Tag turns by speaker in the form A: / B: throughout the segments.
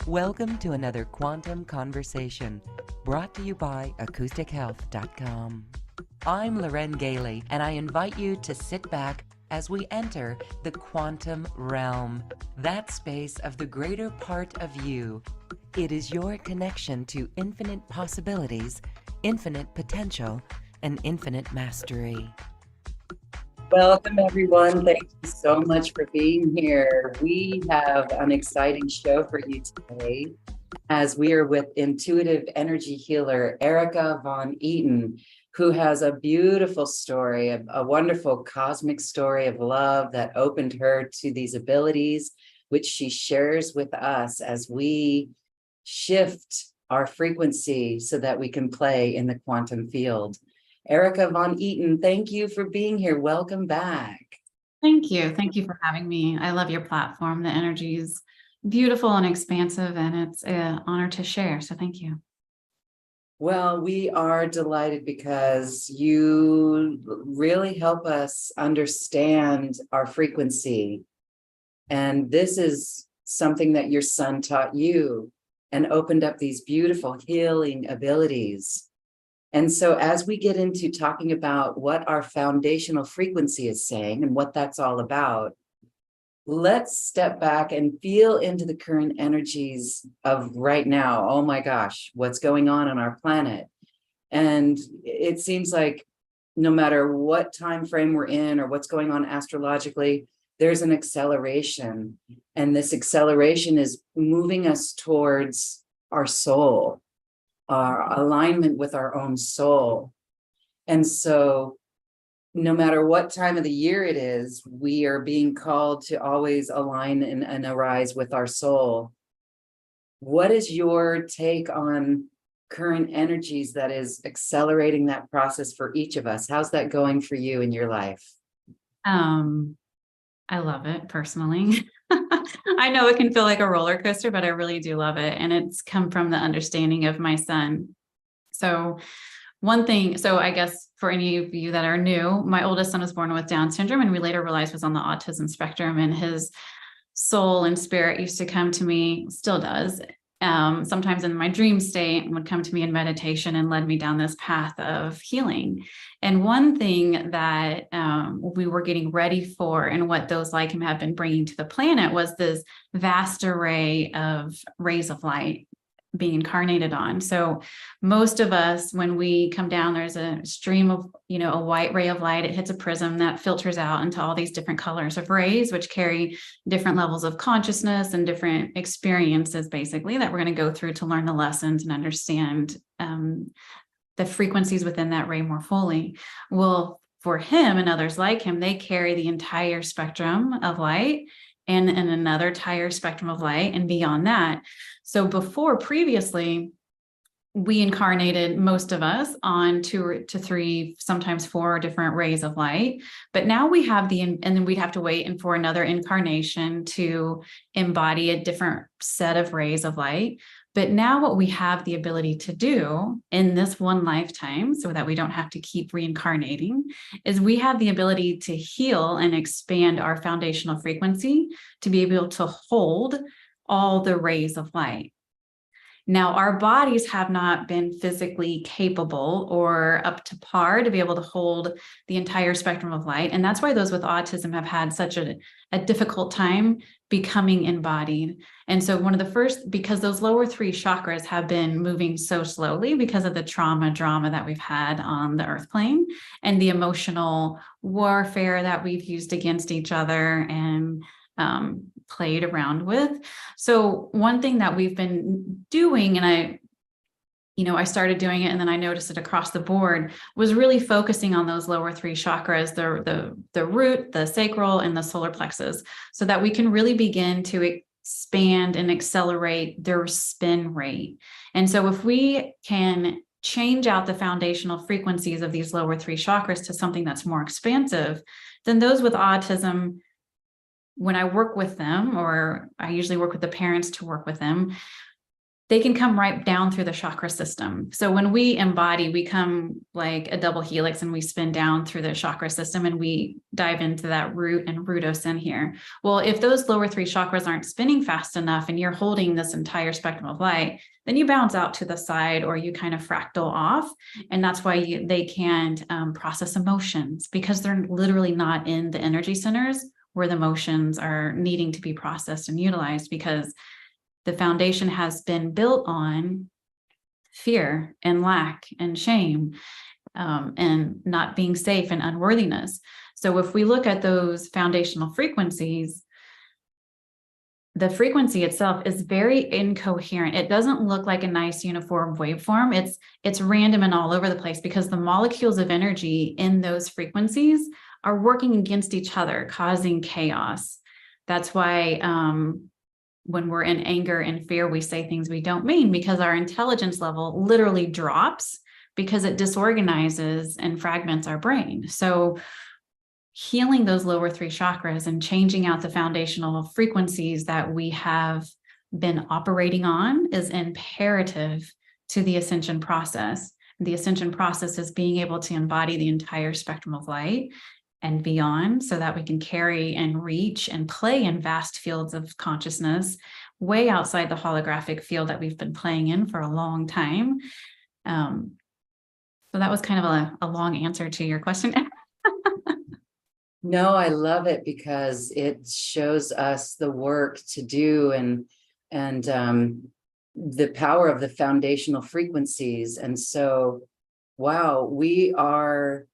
A: Welcome to another Quantum Conversation, brought to you by AcousticHealth.com. I'm Loren Gailey, and I invite you to sit back as we enter the quantum realm, that space of the greater part of you. It is your connection to infinite possibilities, infinite potential, and infinite mastery.
B: Welcome, everyone. Thank you so much for being here. We have an exciting show for you today as we are with intuitive energy healer Erica VanEaton, who has a beautiful story, a wonderful cosmic story of love that opened her to these abilities, which she shares with us as we shift our frequency so that we can play in the quantum field. Erica VanEaton, thank you for being here. Welcome back.
C: Thank you. Thank you for having me. I love your platform. The energy is beautiful and expansive, and it's an honor to share. So thank you.
B: Well, we are delighted because you really help us understand our frequency. And this is something that your son taught you and opened up these beautiful healing abilities. And so as we get into talking about what our foundational frequency is saying and what that's all about, let's step back and feel into the current energies of right now. Oh my gosh, what's going on our planet? And it seems like no matter what time frame we're in or what's going on astrologically, there's an acceleration. And this acceleration is moving us towards our soul, our alignment with our own soul. And so no matter what time of the year it is, we are being called to always align and arise with our soul. What is your take on current energies that is accelerating that process for each of us? How's that going for you in your life?
C: I love it personally. I know it can feel like a roller coaster, but I really do love it. And it's come from the understanding of my son. So I guess for any of you that are new, my oldest son was born with Down syndrome, and we later realized was on the autism spectrum, and his soul and spirit used to come to me, still does, sometimes in my dream state, and would come to me in meditation and led me down this path of healing. And one thing that we were getting ready for, and what those like him have been bringing to the planet, was this vast array of rays of light being incarnated on. So most of us, when we come down, there's a stream of, a white ray of light. It hits a prism that filters out into all these different colors of rays, which carry different levels of consciousness and different experiences, basically, that we're going to go through to learn the lessons and understand the frequencies within that ray more fully. Well, for him and others like him, they carry the entire spectrum of light and another entire spectrum of light and beyond that. So previously, we incarnated, most of us, on 2 to 3, sometimes 4 different rays of light. But now we have and then we'd have to wait for another incarnation to embody a different set of rays of light. But now what we have the ability to do in this one lifetime, so that we don't have to keep reincarnating, is we have the ability to heal and expand our foundational frequency to be able to hold all the rays of light. Now, our bodies have not been physically capable or up to par to be able to hold the entire spectrum of light. And that's why those with autism have had such a difficult time becoming embodied. And so because those lower 3 chakras have been moving so slowly because of the drama that we've had on the earth plane and the emotional warfare that we've used against each other and played around with. So one thing that we've been doing, and I started doing it, and then I noticed it across the board, was really focusing on those lower 3 chakras, the root, the sacral, and the solar plexus, so that we can really begin to expand and accelerate their spin rate. And so if we can change out the foundational frequencies of these lower 3 chakras to something that's more expansive, then those with autism, when I work with them, or I usually work with the parents to work with them, they can come right down through the chakra system. So when we embody, we come like a double helix and we spin down through the chakra system and we dive into that root and rootos in here. Well, if those lower 3 chakras aren't spinning fast enough and you're holding this entire spectrum of light, then you bounce out to the side or you kind of fractal off. And that's why they can't process emotions, because they're literally not in the energy centers where the emotions are needing to be processed and utilized, because the foundation has been built on fear and lack and shame, and not being safe and unworthiness. So if we look at those foundational frequencies, the frequency itself is very incoherent. It doesn't look like a nice uniform waveform. It's random and all over the place, because the molecules of energy in those frequencies are working against each other, causing chaos. That's why when we're in anger and fear, we say things we don't mean, because our intelligence level literally drops because it disorganizes and fragments our brain. So healing those lower 3 chakras and changing out the foundational frequencies that we have been operating on is imperative to the ascension process. The ascension process is being able to embody the entire spectrum of light and beyond, so that we can carry and reach and play in vast fields of consciousness, way outside the holographic field that we've been playing in for a long time. So that was kind of a long answer to your question.
B: No, I love it because it shows us the work to do, and the power of the foundational frequencies. And so, wow, we are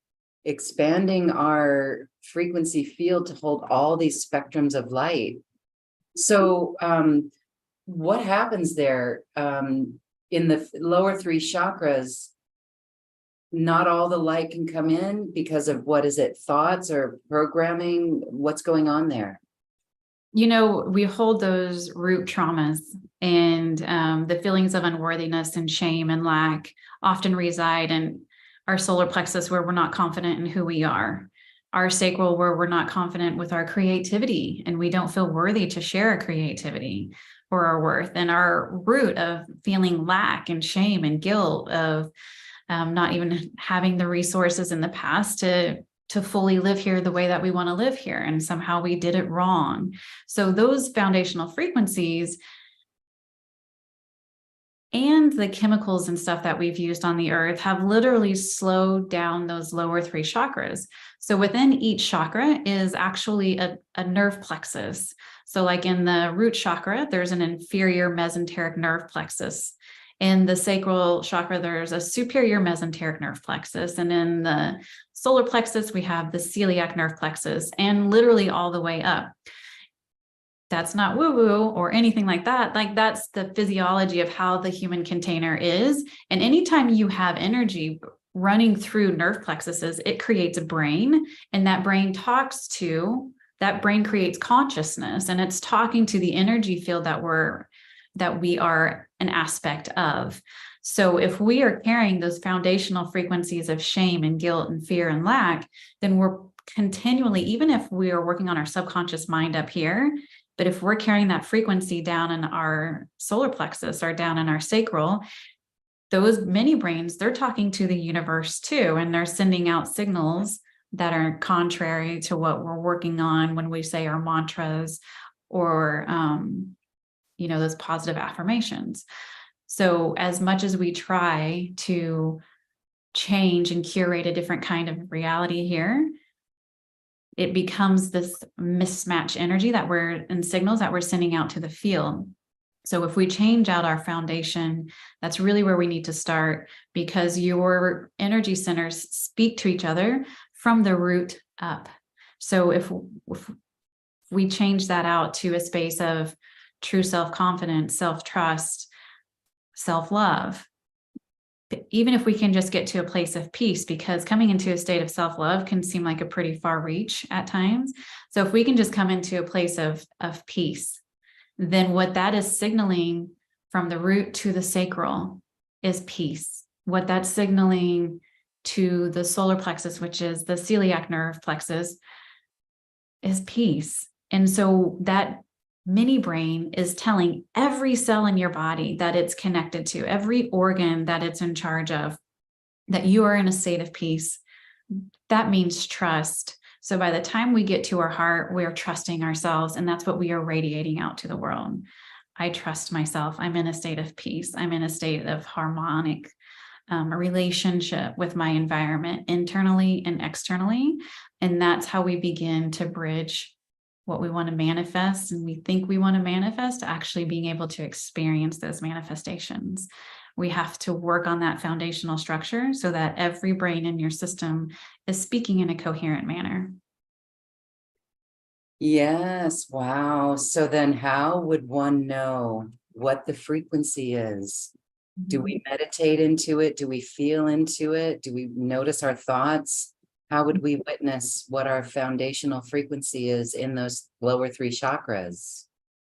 B: expanding our frequency field to hold all these spectrums of light. So what happens there in the lower 3 chakras? Not all the light can come in because of, what is it, thoughts or programming? What's going on there?
C: You know, we hold those root traumas, and the feelings of unworthiness and shame and lack often reside in our solar plexus, where we're not confident in who we are, our sacral, where we're not confident with our creativity and we don't feel worthy to share our creativity or our worth, and our root of feeling lack and shame and guilt of not even having the resources in the past to fully live here the way that we want to live here, and somehow we did it wrong. So those foundational frequencies and the chemicals and stuff that we've used on the earth have literally slowed down those lower 3 chakras. So within each chakra is actually a nerve plexus. So like in the root chakra, there's an inferior mesenteric nerve plexus. In the sacral chakra, there's a superior mesenteric nerve plexus. And in the solar plexus, we have the celiac nerve plexus, and literally all the way up. That's not woo-woo or anything like that. Like, that's the physiology of how the human container is. And anytime you have energy running through nerve plexuses, it creates a brain, and that brain creates consciousness, and it's talking to the energy field that we are an aspect of. So if we are carrying those foundational frequencies of shame and guilt and fear and lack, then we're continually, even if we are working on our subconscious mind up here, but if we're carrying that frequency down in our solar plexus or down in our sacral, those mini brains, they're talking to the universe too, and they're sending out signals that are contrary to what we're working on when we say our mantras or those positive affirmations. So as much as we try to change and curate a different kind of reality here, it becomes this mismatched energy and signals that we're sending out to the field. So if we change out our foundation, that's really where we need to start, because your energy centers speak to each other from the root up. So if we change that out to a space of true self-confidence, self-trust, self-love, even if we can just get to a place of peace, because coming into a state of self-love can seem like a pretty far reach at times. So if we can just come into a place of peace, then what that is signaling from the root to the sacral is peace. What that's signaling to the solar plexus, which is the celiac nerve plexus, is peace. And so that mini brain is telling every cell in your body that it's connected to, every organ that it's in charge of, that you are in a state of peace. That means trust. So by the time we get to our heart, we're trusting ourselves, and that's what we are radiating out to the world. I trust myself. I'm in a state of peace. I'm in a state of harmonic relationship with my environment, internally and externally. And that's how we begin to bridge what we want to manifest and we think we want to manifest to actually being able to experience those manifestations. We have to work on that foundational structure so that every brain in your system is speaking in a coherent manner.
B: Yes. Wow. So then how would one know what the frequency is? Do we meditate into it? Do we feel into it? Do we notice our thoughts? How would we witness what our foundational frequency is in those lower three chakras?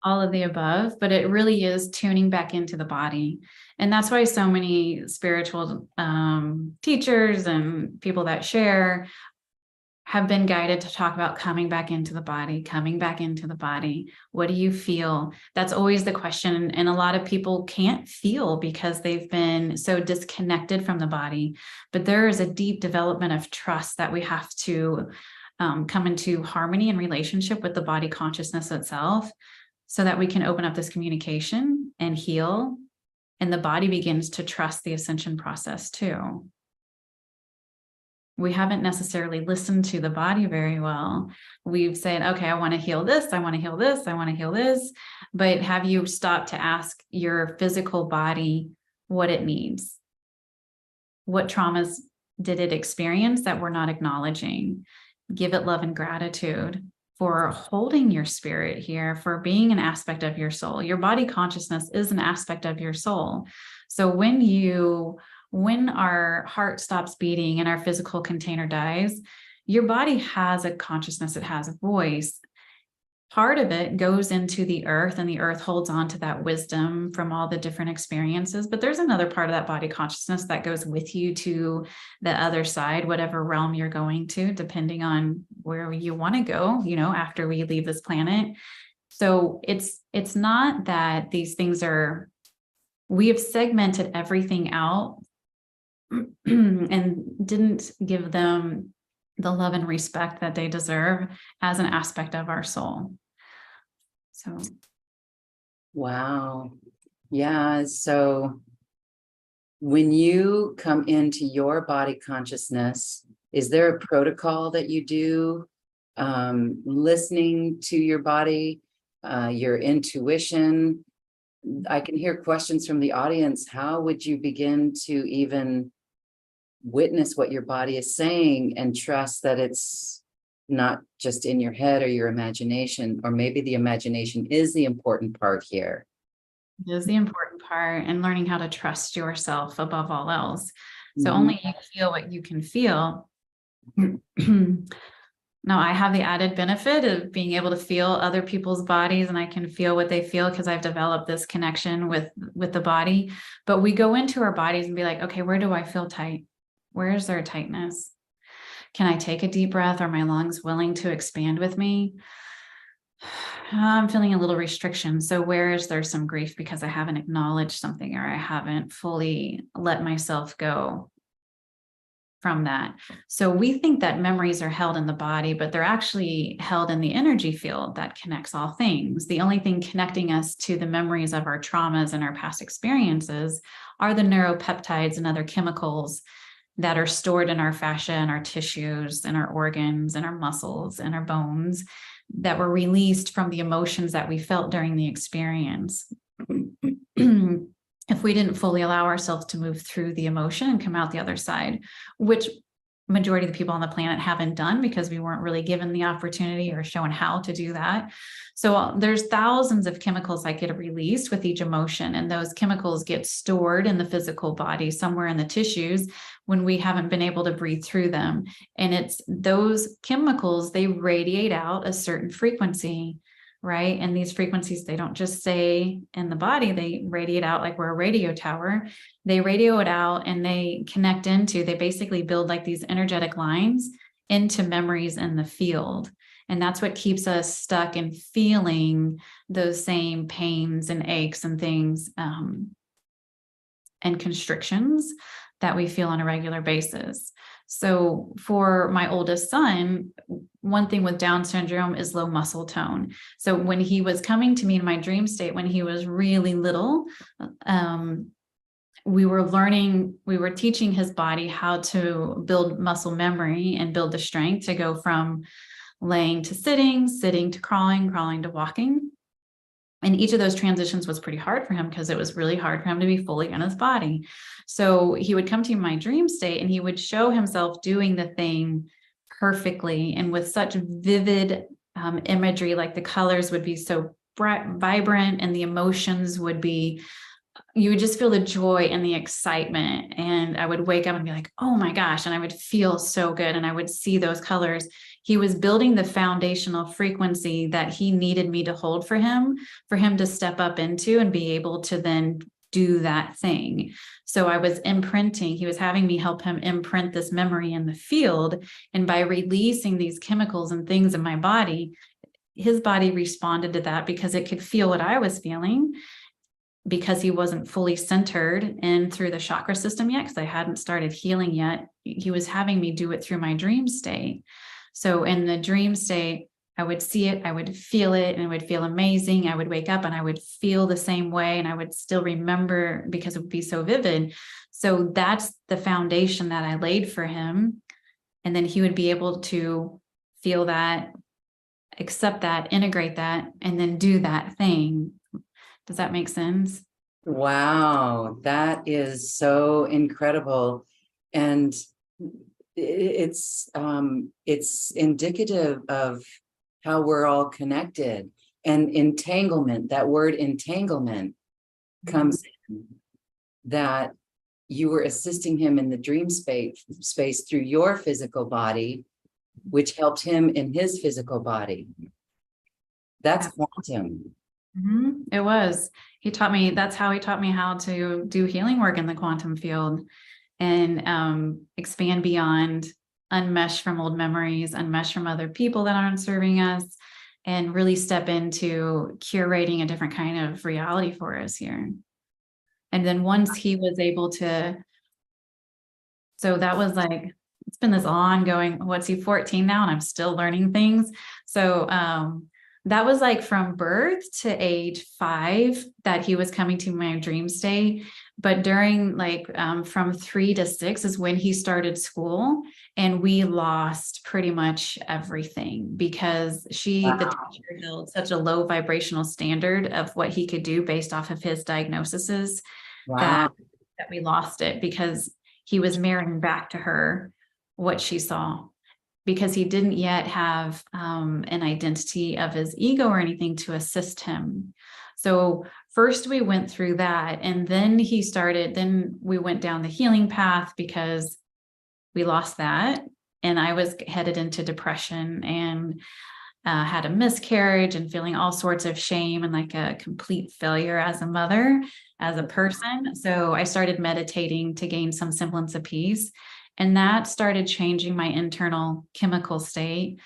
C: All of the above, but it really is tuning back into the body. And that's why so many spiritual teachers and people that share have been guided to talk about coming back into the body, coming back into the body. What do you feel? That's always the question. And a lot of people can't feel because they've been so disconnected from the body. But there is a deep development of trust that we have to come into harmony and relationship with the body consciousness itself, so that we can open up this communication and heal. And the body begins to trust the ascension process too. We haven't necessarily listened to the body very well. We've said, okay, I want to heal this. I want to heal this. I want to heal this. But have you stopped to ask your physical body what it needs? What traumas did it experience that we're not acknowledging? Give it love and gratitude for holding your spirit here, for being an aspect of your soul. Your body consciousness is an aspect of your soul. So when our heart stops beating and our physical container dies, your body has a consciousness, it has a voice. Part of it goes into the earth, and the earth holds on to that wisdom from all the different experiences. But there's another part of that body consciousness that goes with you to the other side, whatever realm you're going to, depending on where you want to go, after we leave this planet. So it's not that these things we have segmented everything out and didn't give them the love and respect that they deserve as an aspect of our soul. So,
B: Wow. Yeah. So when you come into your body consciousness, is there a protocol that you do? Listening to your body, your intuition? I can hear questions from the audience. How would you begin to even witness what your body is saying and trust that it's not just in your head or your imagination, or maybe the imagination is the important part here?
C: it is the important part, and learning how to trust yourself above all else. So
B: Mhm.
C: only you feel what you can feel. Now, I have the added benefit of being able to feel other people's bodies, and I can feel what they feel because I've developed this connection with the body. But we go into our bodies and be like, okay, where do I feel tight? Where is there tightness? Can I take a deep breath? Are my lungs willing to expand with me? I'm feeling a little restriction. So where is there some grief because I haven't acknowledged something, or I haven't fully let myself go from that? So we think that memories are held in the body, but they're actually held in the energy field that connects all things. The only thing connecting us to the memories of our traumas and our past experiences are the neuropeptides and other chemicals that are stored in our fascia and our tissues and our organs and our muscles and our bones that were released from the emotions that we felt during the experience. If we didn't fully allow ourselves to move through the emotion and come out the other side, which majority of the people on the planet haven't done because we weren't really given the opportunity or shown how to do that. So there's thousands of chemicals that get released with each emotion, and those chemicals get stored in the physical body, somewhere in the tissues, when we haven't been able to breathe through them. And it's those chemicals, they radiate out a certain frequency, right? And these frequencies, they don't just stay in the body, they radiate out like we're a radio tower. They radio it out and they connect they basically build like these energetic lines into memories in the field. And that's what keeps us stuck in feeling those same pains and aches and things, and constrictions that we feel on a regular basis. So for my oldest son, one thing with Down syndrome is low muscle tone. So when he was coming to me in my dream state, when he was really little, we were teaching his body how to build muscle memory and build the strength to go from laying to sitting, sitting to crawling, crawling to walking. And each of those transitions was pretty hard for him because it was really hard for him to be fully in his body. So he would come to my dream state and he would show himself doing the thing perfectly and with such vivid imagery, like the colors would be so bright, vibrant, and the emotions would be, you would just feel the joy and the excitement. And I would wake up and be like, oh my gosh. And I would feel so good. And I would see those colors. He was building the foundational frequency that he needed me to hold for him to step up into and be able to then do that thing. So I was imprinting, he was having me help him imprint this memory in the field. And by releasing these chemicals and things in my body, his body responded to that because it could feel what I was feeling, because he wasn't fully centered in through the chakra system yet, because I hadn't started healing yet. He was having me do it through my dream state. So in the dream state, I would see it, I would feel it, and it would feel amazing. I would wake up and I would feel the same way, and I would still remember because it would be so vivid. So that's the foundation that I laid for him. And then he would be able to feel that, accept that, integrate that, and then do that thing. Does that make sense?
B: Wow, that is so incredible. And it's indicative of how we're all connected. And entanglement, that word entanglement comes in, that you were assisting him in the dream space through your physical body, which helped him in his physical body. That's quantum.
C: It was. He taught me, that's how he taught me how to do healing work in the quantum field and expand beyond, unmesh from old memories, unmesh from other people that aren't serving us, and really step into curating a different kind of reality for us here. And then once he was able to, so that was like, it's been this ongoing, what's he, 14 now, and I'm still learning things. So that was like from birth to age 5 that he was coming to my dream state. But during like from 3 to 6 is when he started school, and we lost pretty much everything because the teacher held such a low vibrational standard of what he could do based off of his diagnoses. Wow. that we lost it because he was mirroring back to her what she saw, because he didn't yet have an identity of his ego or anything to assist him. So first we went through that, and then then we went down the healing path because we lost that. And I was headed into depression and had a miscarriage and feeling all sorts of shame and like a complete failure as a mother, as a person. So I started meditating to gain some semblance of peace. And that started changing my internal chemical state.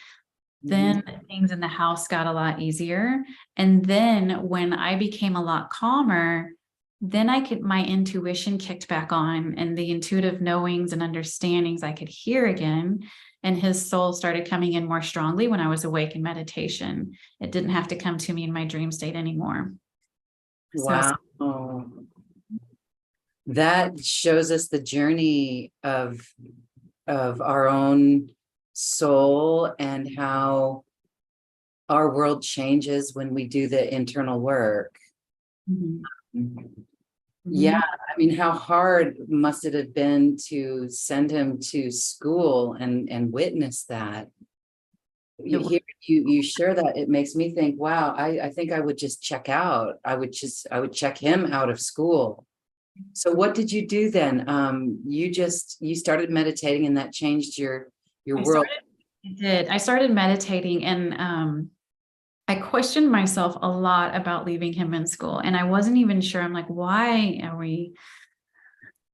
C: Then things in the house got a lot easier. And then when I became a lot calmer, then my intuition kicked back on, and the intuitive knowings and understandings I could hear again. And his soul started coming in more strongly when I was awake in meditation. It didn't have to come to me in my dream state anymore.
B: Wow. That shows us the journey of our own soul and how our world changes when we do the internal work. Yeah, I mean, how hard must it have been to send him to school and witness that? You share that, it makes me think, wow, I think I would just check out. I would check him out of school. So what did you do then? You started meditating, and that changed your world.
C: I started meditating, and I questioned myself a lot about leaving him in school. And I wasn't even sure. I'm like, why are we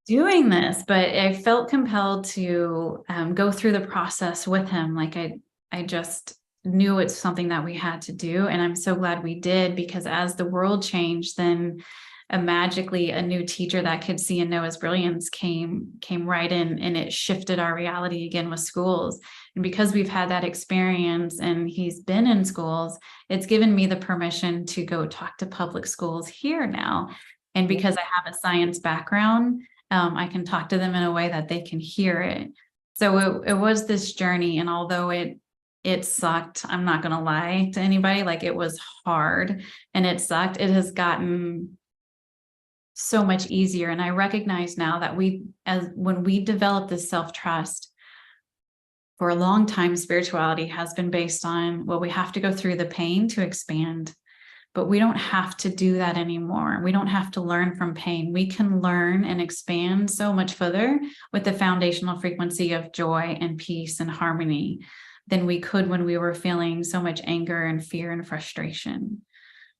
C: doing this, but I felt compelled to go through the process with him. Like I just knew it's something that we had to do. And I'm so glad we did, because as the world changed, then magically a new teacher that could see and know his brilliance came right in, and it shifted our reality again with schools. And because we've had that experience and he's been in schools, it's given me the permission to go talk to public schools here now. And because I have a science background, I can talk to them in a way that they can hear it. So it was this journey. And although it sucked, I'm not going to lie to anybody, like it was hard and it sucked, it has gotten so much easier. And I recognize now that when we develop this self-trust, for a long time, spirituality has been based on, well, we have to go through the pain to expand. But we don't have to do that anymore. We don't have to learn from pain. We can learn and expand so much further with the foundational frequency of joy and peace and harmony than we could when we were feeling so much anger and fear and frustration.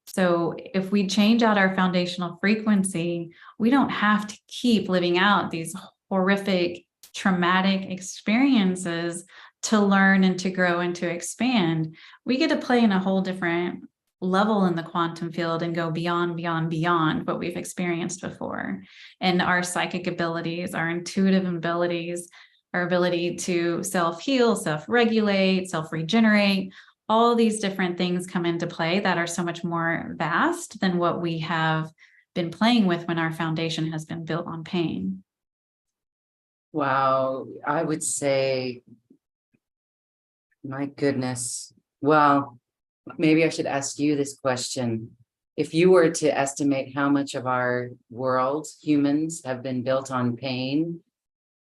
C: So if we change out our foundational frequency, we don't have to keep living out these horrific, traumatic experiences to learn and to grow and to expand. We get to play in a whole different level in the quantum field and go beyond what we've experienced before. And our psychic abilities, our intuitive abilities, our ability to self-heal, self-regulate, self-regenerate, all these different things come into play that are so much more vast than what we have been playing with when our foundation has been built on pain.
B: Wow, I would say, my goodness. Well, maybe I should ask you this question. If you were to estimate how much of our world, humans, have been built on pain,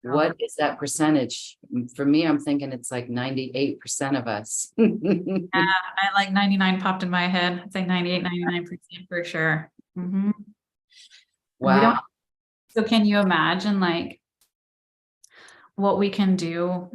B: what is that percentage? For me, I'm thinking it's like 98% of us.
C: I like 99 popped in my head. I'd say 98, 99% for sure. Mm-hmm.
B: Wow.
C: So can you imagine like what we can do,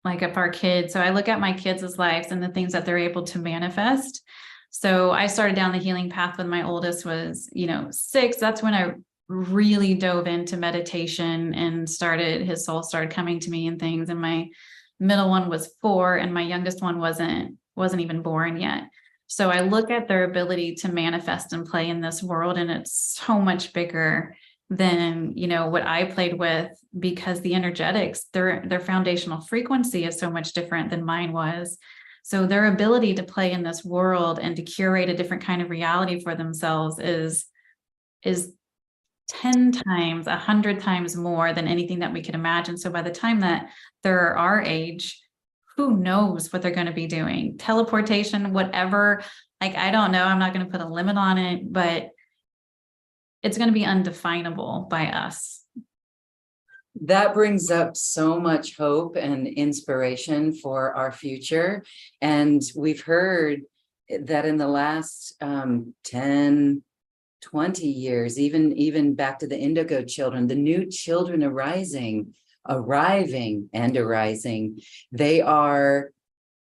C: like if our kids, so I look at my kids' lives and the things that they're able to manifest. So I started down the healing path when my oldest was, 6. That's when I really dove into meditation and his soul started coming to me and things. And my middle one was 4 and my youngest one wasn't even born yet. So I look at their ability to manifest and play in this world, and it's so much bigger than what I played with, because the energetics, their foundational frequency is so much different than mine was. So their ability to play in this world and to curate a different kind of reality for themselves is 10 times, 100 times more than anything that we could imagine. So by the time that they're our age, who knows what they're going to be doing? Teleportation, whatever. Like, I don't know. I'm not going to put a limit on it, but it's going to be undefinable by us.
B: That brings up so much hope and inspiration for our future. And we've heard that in the last 10, 20 years, even back to the indigo children, the new children arriving, they are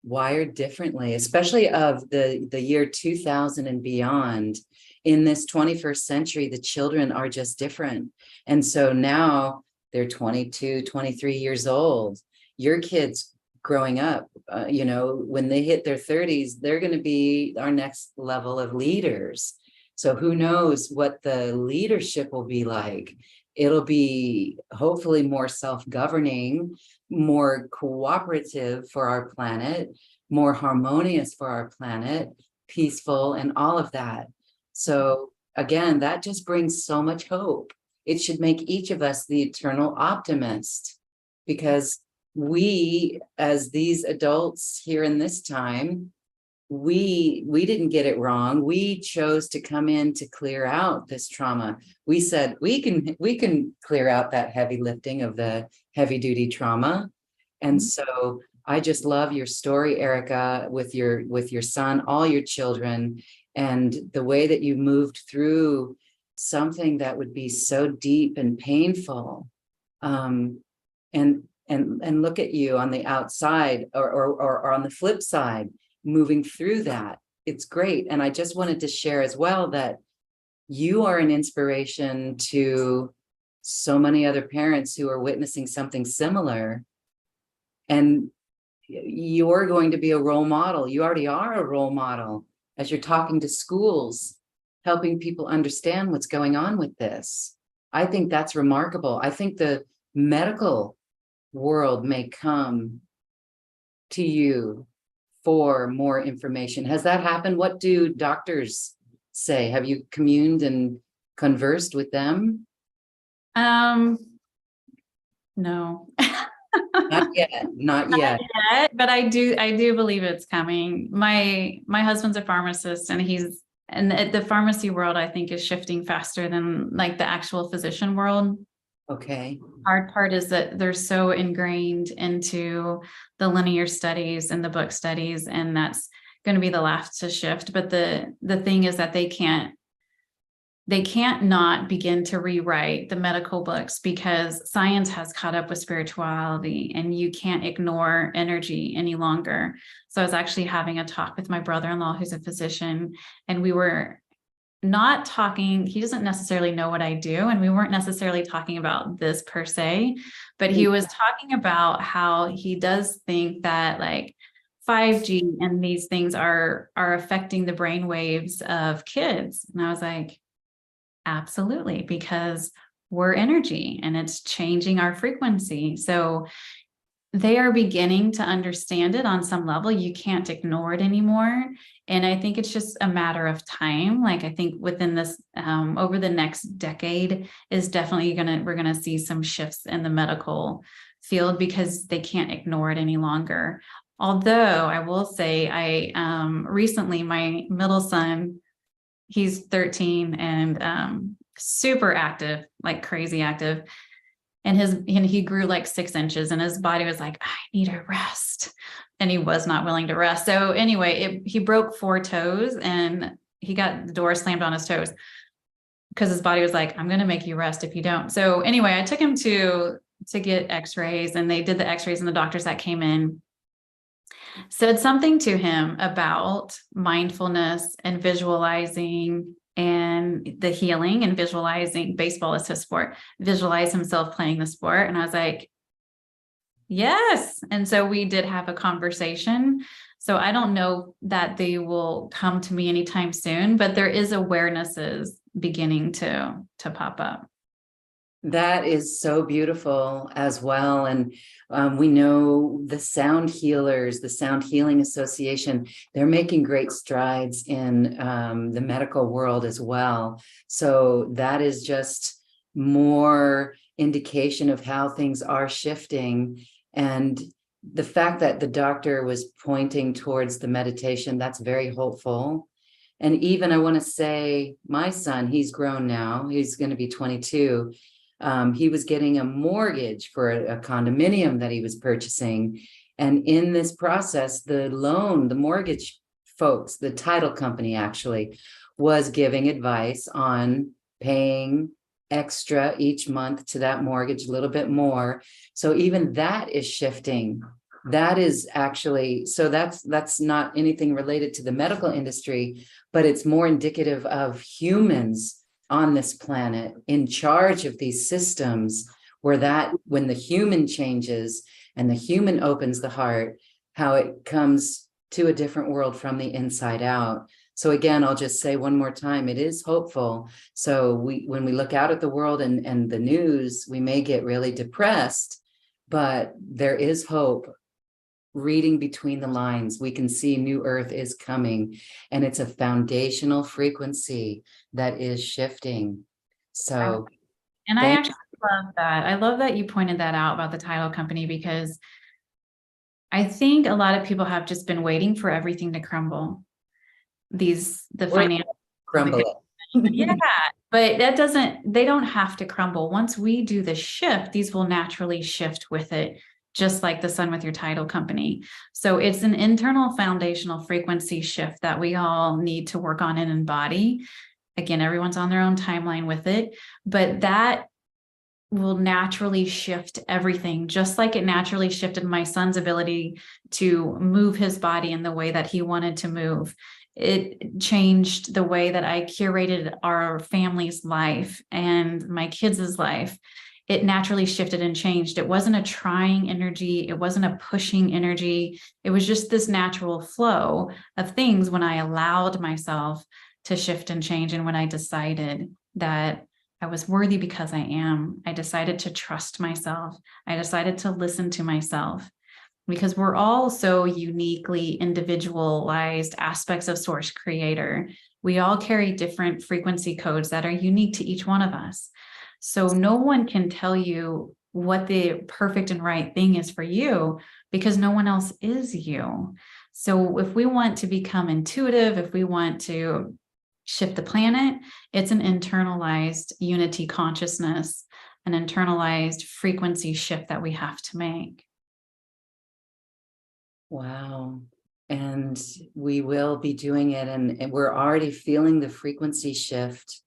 B: wired differently, especially of the year 2000 and beyond. In this 21st century, the children are just different. And so now they're 22, 23 years old. Your kids growing up, when they hit their 30s, they're going to be our next level of leaders. So who knows what the leadership will be like? It'll be hopefully more self-governing, more cooperative for our planet, more harmonious for our planet, peaceful, and all of that. So again, that just brings so much hope. It should make each of us the eternal optimist, because we, as these adults here in this time, we didn't get it wrong. We chose to come in to clear out this trauma. We said we can clear out that heavy lifting of the heavy duty trauma. And so I just love your story, Erica, with your son, all your children, and the way that you moved through something that would be so deep and painful. And look at you on the outside or on the flip side, moving through that. It's great. And I just wanted to share as well that you are an inspiration to so many other parents who are witnessing something similar. And you're going to be a role model. You already are a role model as you're talking to schools, helping people understand what's going on with this. I think that's remarkable. I think the medical world may come to you for more information. Has that happened? What do doctors say? Have you communed and conversed with them?
C: No.
B: Not yet, not yet.
C: Yet, but I do believe it's coming. My husband's a pharmacist, and the pharmacy world, I think, is shifting faster than like the actual physician world.
B: Okay.
C: Hard part is that they're so ingrained into the linear studies and the book studies, and that's going to be the last to shift. But the thing is that they can't not begin to rewrite the medical books, because science has caught up with spirituality, and you can't ignore energy any longer. So I was actually having a talk with my brother-in-law, who's a physician, and we were not talking, he doesn't necessarily know what I do, and we weren't necessarily talking about this per se, but he was talking about how he does think that like 5G and these things are affecting the brain waves of kids. And I was like, absolutely, because we're energy and it's changing our frequency. So they are beginning to understand it on some level. You can't ignore it anymore. And I think it's just a matter of time. Like, I think within this, over the next decade is definitely we're going to see some shifts in the medical field, because they can't ignore it any longer. Although I will say, recently, my middle son, he's 13 and super active, like crazy active. And he grew like 6 inches, and his body was like, I need a rest. And he was not willing to rest. So anyway, he broke 4 toes, and he got the door slammed on his toes because his body was like, I'm going to make you rest if you don't. So anyway, I took him to get x-rays, and they did the x-rays, and the doctors that came in said something to him about mindfulness and visualizing and the healing and visualizing. Baseball is his sport. Visualize himself playing the sport. And I was like, yes. And so we did have a conversation. So I don't know that they will come to me anytime soon, but there is awarenesses beginning to pop up.
B: That is so beautiful as well. And we know the sound healers, the Sound Healing Association, they're making great strides in the medical world as well. So that is just more indication of how things are shifting. And the fact that the doctor was pointing towards the meditation, that's very hopeful. And even I want to say, my son, he's grown now, he's going to be 22. He was getting a mortgage for a condominium that he was purchasing. And in this process, the mortgage folks, the title company actually was giving advice on paying extra each month to that mortgage, a little bit more. So even that is shifting. That is actually, so that's not anything related to the medical industry, but it's more indicative of humans on this planet in charge of these systems, where when the human changes and the human opens the heart, how it comes to a different world from the inside out. So again, I'll just say one more time, it is hopeful. So when we look out at the world and the news, we may get really depressed, but there is hope. Reading between the lines, we can see New Earth is coming, and it's a foundational frequency that is shifting. So,
C: and I actually love that. I love that you pointed that out about the title company, because I think a lot of people have just been waiting for everything to crumble. The financial
B: crumble.
C: Yeah, but they don't have to crumble. Once we do the shift, these will naturally shift with it, just like the sun with your title company. So it's an internal foundational frequency shift that we all need to work on and embody. Again, everyone's on their own timeline with it, but that will naturally shift everything, just like it naturally shifted my son's ability to move his body in the way that he wanted to move. it changed the way that I curated our family's life and my kids' life. It naturally shifted and changed. It wasn't a trying energy. It wasn't a pushing energy. It was just this natural flow of things when I allowed myself to shift and change. And when I decided that I was worthy because I am, I decided to trust myself. I decided to listen to myself, because we're all so uniquely individualized aspects of Source Creator. We all carry different frequency codes that are unique to each one of us. So no one can tell you what the perfect and right thing is for you, because no one else is you. So if we want to become intuitive, if we want to shift the planet, it's an internalized unity consciousness, an internalized frequency shift that we have to make.
B: Wow. And we will be doing it. And we're already feeling the frequency shift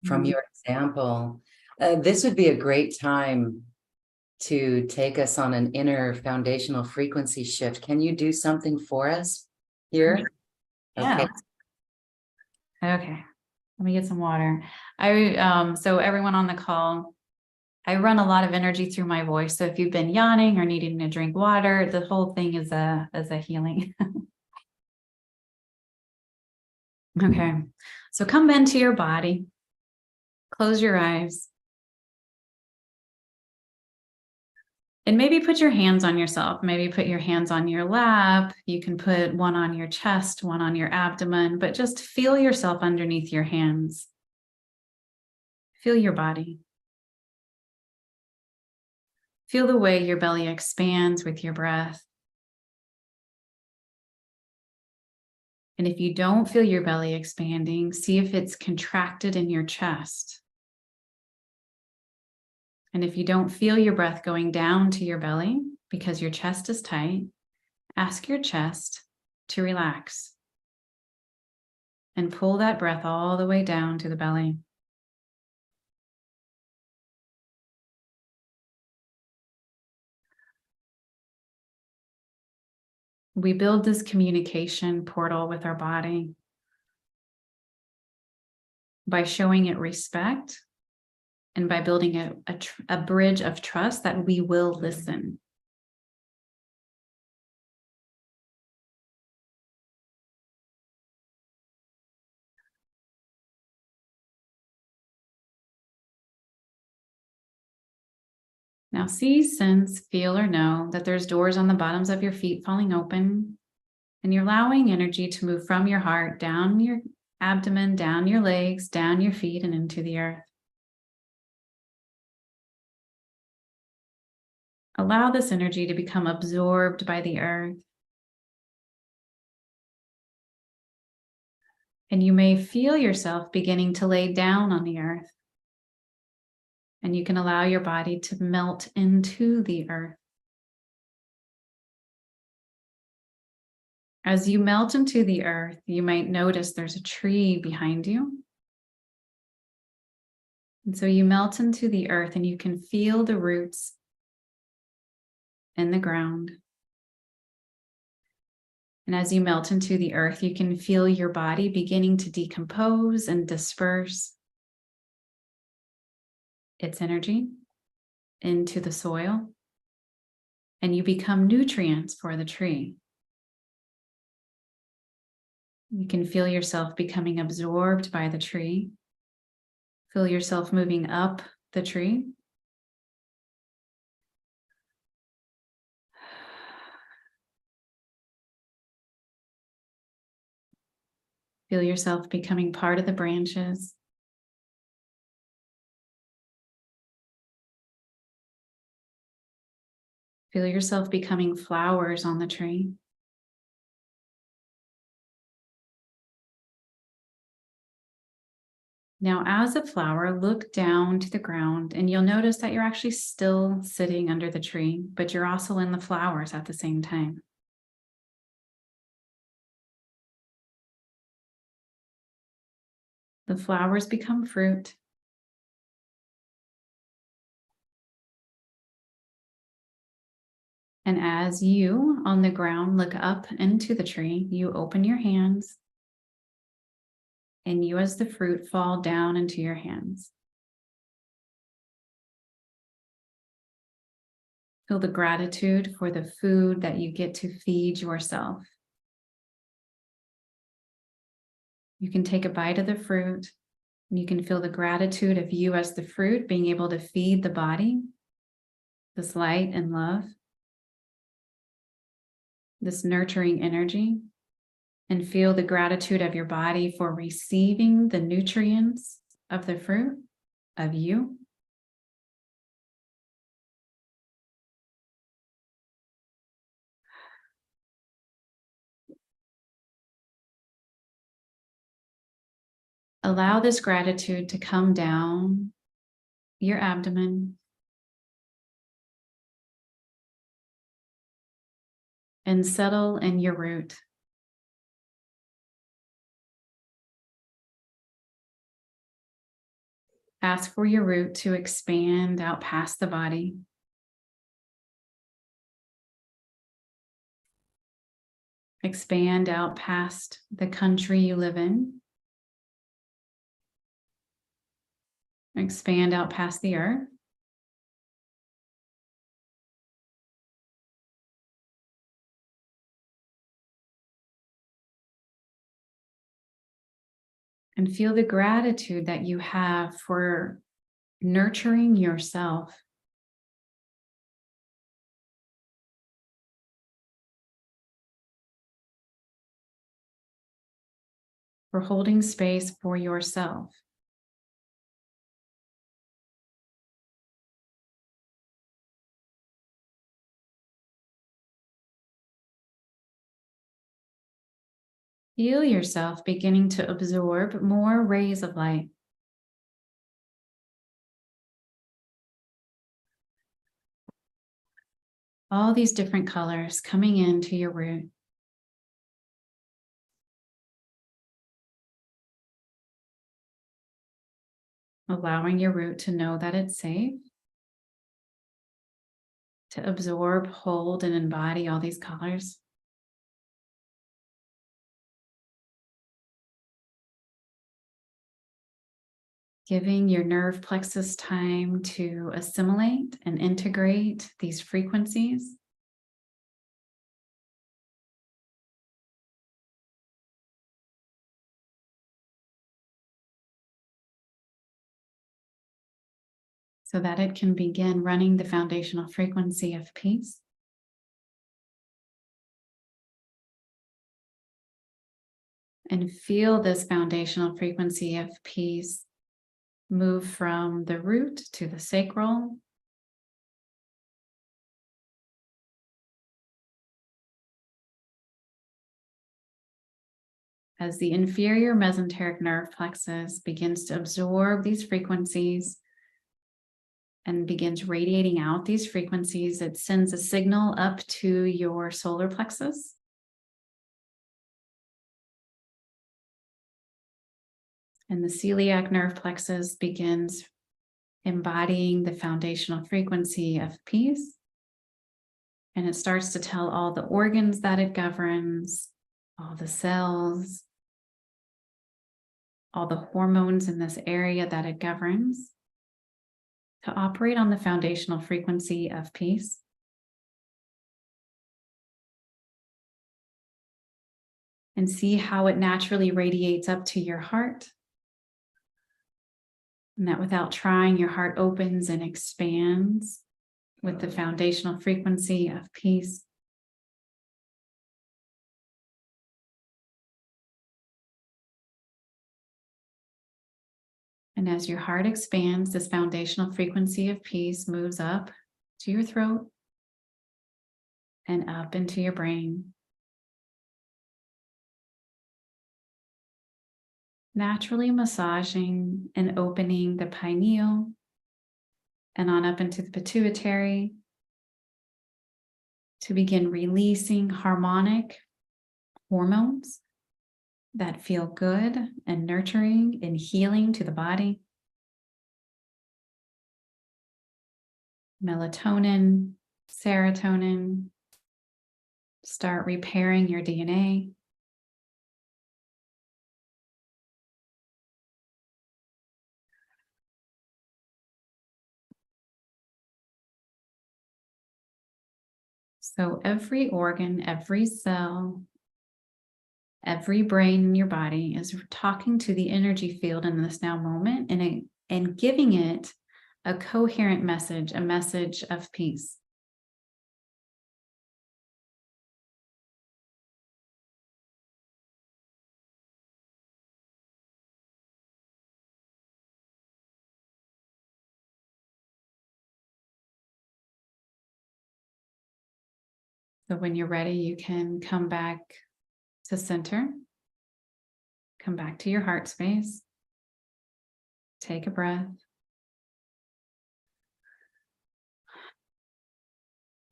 B: from your example. This would be a great time to take us on an inner foundational frequency shift. Can you do something for us here?
C: Yeah. Okay. Let me get some water. So everyone on the call, I run a lot of energy through my voice. So if you've been yawning or needing to drink water, the whole thing is a healing. Okay. So come into your body. Close your eyes. And maybe put your hands on yourself. Maybe put your hands on your lap. You can put one on your chest, one on your abdomen, but just feel yourself underneath your hands. Feel your body. Feel the way your belly expands with your breath. And if you don't feel your belly expanding, see if it's contracted in your chest. And if you don't feel your breath going down to your belly because your chest is tight, ask your chest to relax and pull that breath all the way down to the belly. We build this communication portal with our body by showing it respect and by building a bridge of trust that we will listen. Now see, sense, feel, or know that there's doors on the bottoms of your feet falling open, and you're allowing energy to move from your heart down your abdomen, down your legs, down your feet, and into the earth. Allow this energy to become absorbed by the earth. And you may feel yourself beginning to lay down on the earth. And you can allow your body to melt into the earth. As you melt into the earth, you might notice there's a tree behind you. And so you melt into the earth and you can feel the roots in the ground. And as you melt into the earth, you can feel your body beginning to decompose and disperse its energy into the soil. And you become nutrients for the tree. You can feel yourself becoming absorbed by the tree. Feel yourself moving up the tree. Feel yourself becoming part of the branches. Feel yourself becoming flowers on the tree. Now, as a flower, look down to the ground and you'll notice that you're actually still sitting under the tree, but you're also in the flowers at the same time. The flowers become fruit. And as you on the ground look up into the tree, you open your hands and you as the fruit fall down into your hands. Feel the gratitude for the food that you get to feed yourself. You can take a bite of the fruit, and you can feel the gratitude of you as the fruit being able to feed the body this light and love, this nurturing energy, and feel the gratitude of your body for receiving the nutrients of the fruit, of you. Allow this gratitude to come down your abdomen and settle in your root. Ask for your root to expand out past the body. Expand out past the country you live in. Expand out past the earth. And feel the gratitude that you have for nurturing yourself. For holding space for yourself. Feel yourself beginning to absorb more rays of light. All these different colors coming into your root. Allowing your root to know that it's safe. To absorb, hold, and embody all these colors. Giving your nerve plexus time to assimilate and integrate these frequencies. So that it can begin running the foundational frequency of peace. And feel this foundational frequency of peace move from the root to the sacral. As the inferior mesenteric nerve plexus begins to absorb these frequencies and begins radiating out these frequencies, it sends a signal up to your solar plexus. And the celiac nerve plexus begins embodying the foundational frequency of peace. And it starts to tell all the organs that it governs, all the cells, all the hormones in this area that it governs, to operate on the foundational frequency of peace. And see how it naturally radiates up to your heart. And that without trying, your heart opens and expands with the foundational frequency of peace. And as your heart expands, this foundational frequency of peace moves up to your throat and up into your brain. Naturally massaging and opening the pineal and on up into the pituitary to begin releasing harmonic hormones that feel good and nurturing and healing to the body. Melatonin, serotonin, start repairing your DNA. So every organ, every cell, every brain in your body is talking to the energy field in this now moment and giving it a coherent message, a message of peace. So when you're ready, you can come back to center, come back to your heart space, take a breath,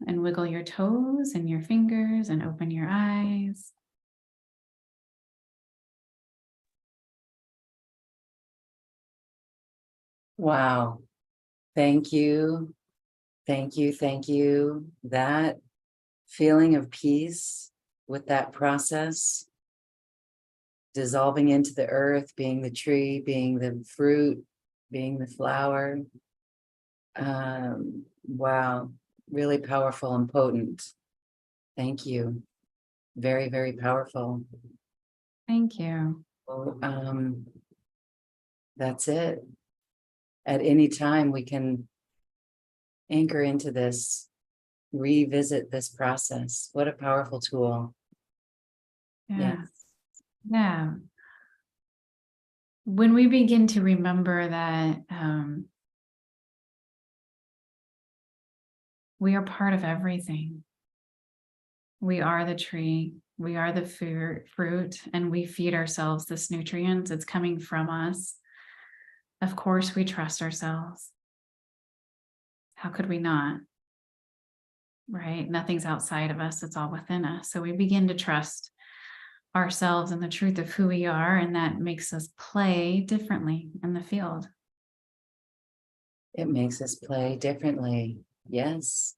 C: and wiggle your toes and your fingers and open your eyes.
B: Wow. Thank you. Thank you. Thank you. That feeling of peace with that process, dissolving into the earth, being the tree, being the fruit, being the flower. Wow. Really powerful and potent. Thank you. Very, very powerful.
C: Thank you.
B: Well, that's it. At any time, we can anchor into this, revisit this process. What a powerful tool.
C: Yeah. Yeah. When we begin to remember that we are part of everything. We are the tree, we are the fruit, and we feed ourselves this nutrient. It's coming from us. Of course, we trust ourselves. How could we not? Right? Nothing's outside of us, it's all within us. So we begin to trust ourselves and the truth of who we are, and that makes us play differently in the field.
B: It makes us play differently. Yes.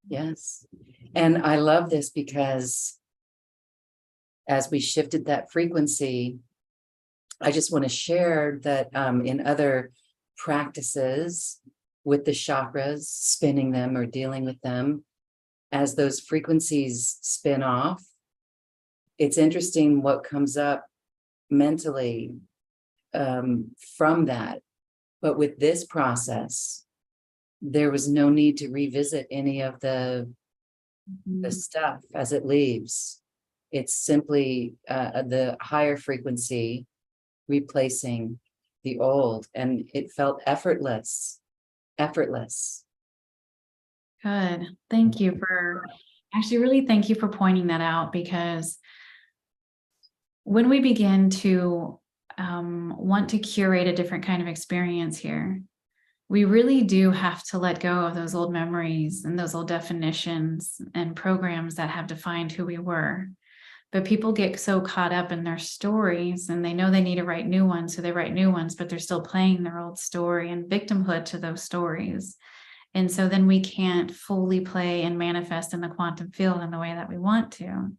B: Yes. And I love this because as we shifted that frequency, I just want to share that in other practices with the chakras, spinning them or dealing with them, as those frequencies spin off, it's interesting what comes up mentally from that. But with this process, there was no need to revisit any of the stuff as it leaves. It's simply the higher frequency replacing the old, and it felt effortless.
C: Good. Thank you thank you for pointing that out, because when we begin to want to curate a different kind of experience here, we really do have to let go of those old memories and those old definitions and programs that have defined who we were. But people get so caught up in their stories, and they know they need to write new ones, so they write new ones, but they're still playing their old story and victimhood to those stories. And so then we can't fully play and manifest in the quantum field in the way that we want to.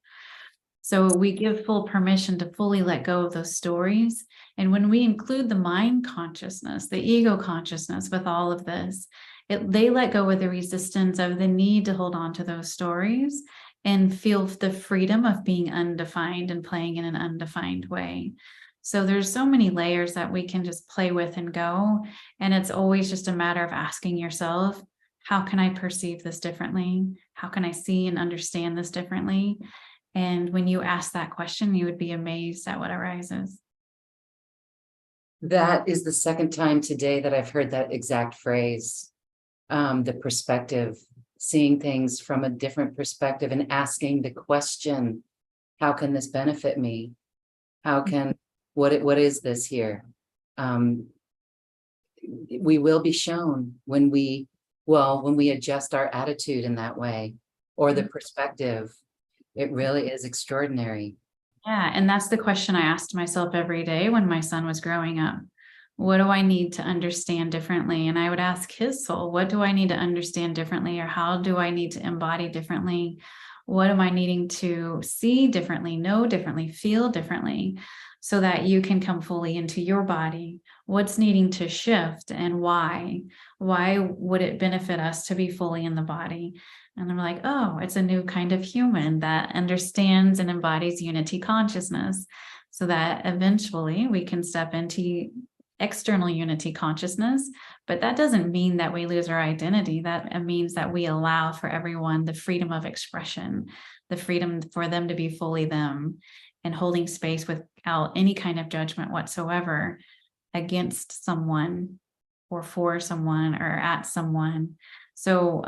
C: So we give full permission to fully let go of those stories. And when we include the mind consciousness, the ego consciousness with all of this, they let go of the resistance of the need to hold on to those stories and feel the freedom of being undefined and playing in an undefined way. So there's so many layers that we can just play with and go. And it's always just a matter of asking yourself, how can I perceive this differently? How can I see and understand this differently? And when you ask that question, you would be amazed at what arises.
B: That is the second time today that I've heard that exact phrase, the perspective, seeing things from a different perspective and asking the question, how can this benefit me? How can, what is this here? We will be shown when we adjust our attitude in that way, or the perspective. It really is extraordinary.
C: Yeah, and that's the question I asked myself every day when my son was growing up. What do I need to understand differently? And I would ask his soul, what do I need to understand differently? Or how do I need to embody differently? What am I needing to see differently, know differently, feel differently, so that you can come fully into your body? What's needing to shift, and why? Why would it benefit us to be fully in the body? And I'm like, oh, it's a new kind of human that understands and embodies unity consciousness, so that eventually we can step into external unity consciousness. But that doesn't mean that we lose our identity. That means that we allow for everyone the freedom of expression, the freedom for them to be fully them, and holding space without any kind of judgment whatsoever against someone or for someone or at someone. So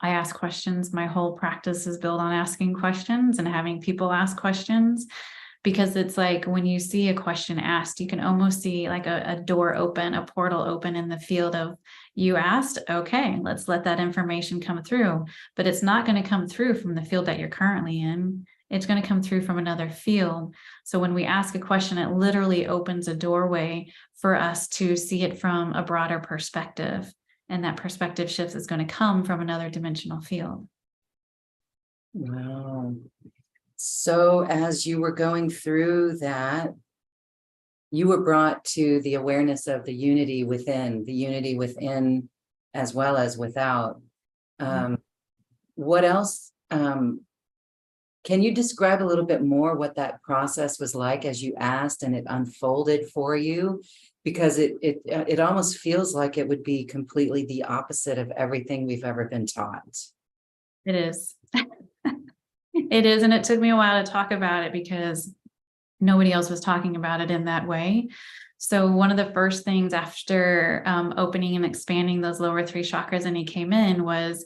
C: I ask questions. My whole practice is built on asking questions and having people ask questions, because it's like when you see a question asked, you can almost see like a door open, a portal open in the field of, you asked, okay, let's let that information come through. But it's not going to come through from the field that you're currently in. It's going to come through from another field. So when we ask a question, it literally opens a doorway for us to see it from a broader perspective. And that perspective shift is going to come from another dimensional field.
B: Wow. So as you were going through that, you were brought to the awareness of the unity within as well as without. What else? Can you describe a little bit more what that process was like as you asked and it unfolded for you? Because it almost feels like it would be completely the opposite of everything we've ever been taught.
C: It is. It is. And it took me a while to talk about it because nobody else was talking about it in that way. So one of the first things after opening and expanding those lower three chakras and he came in was,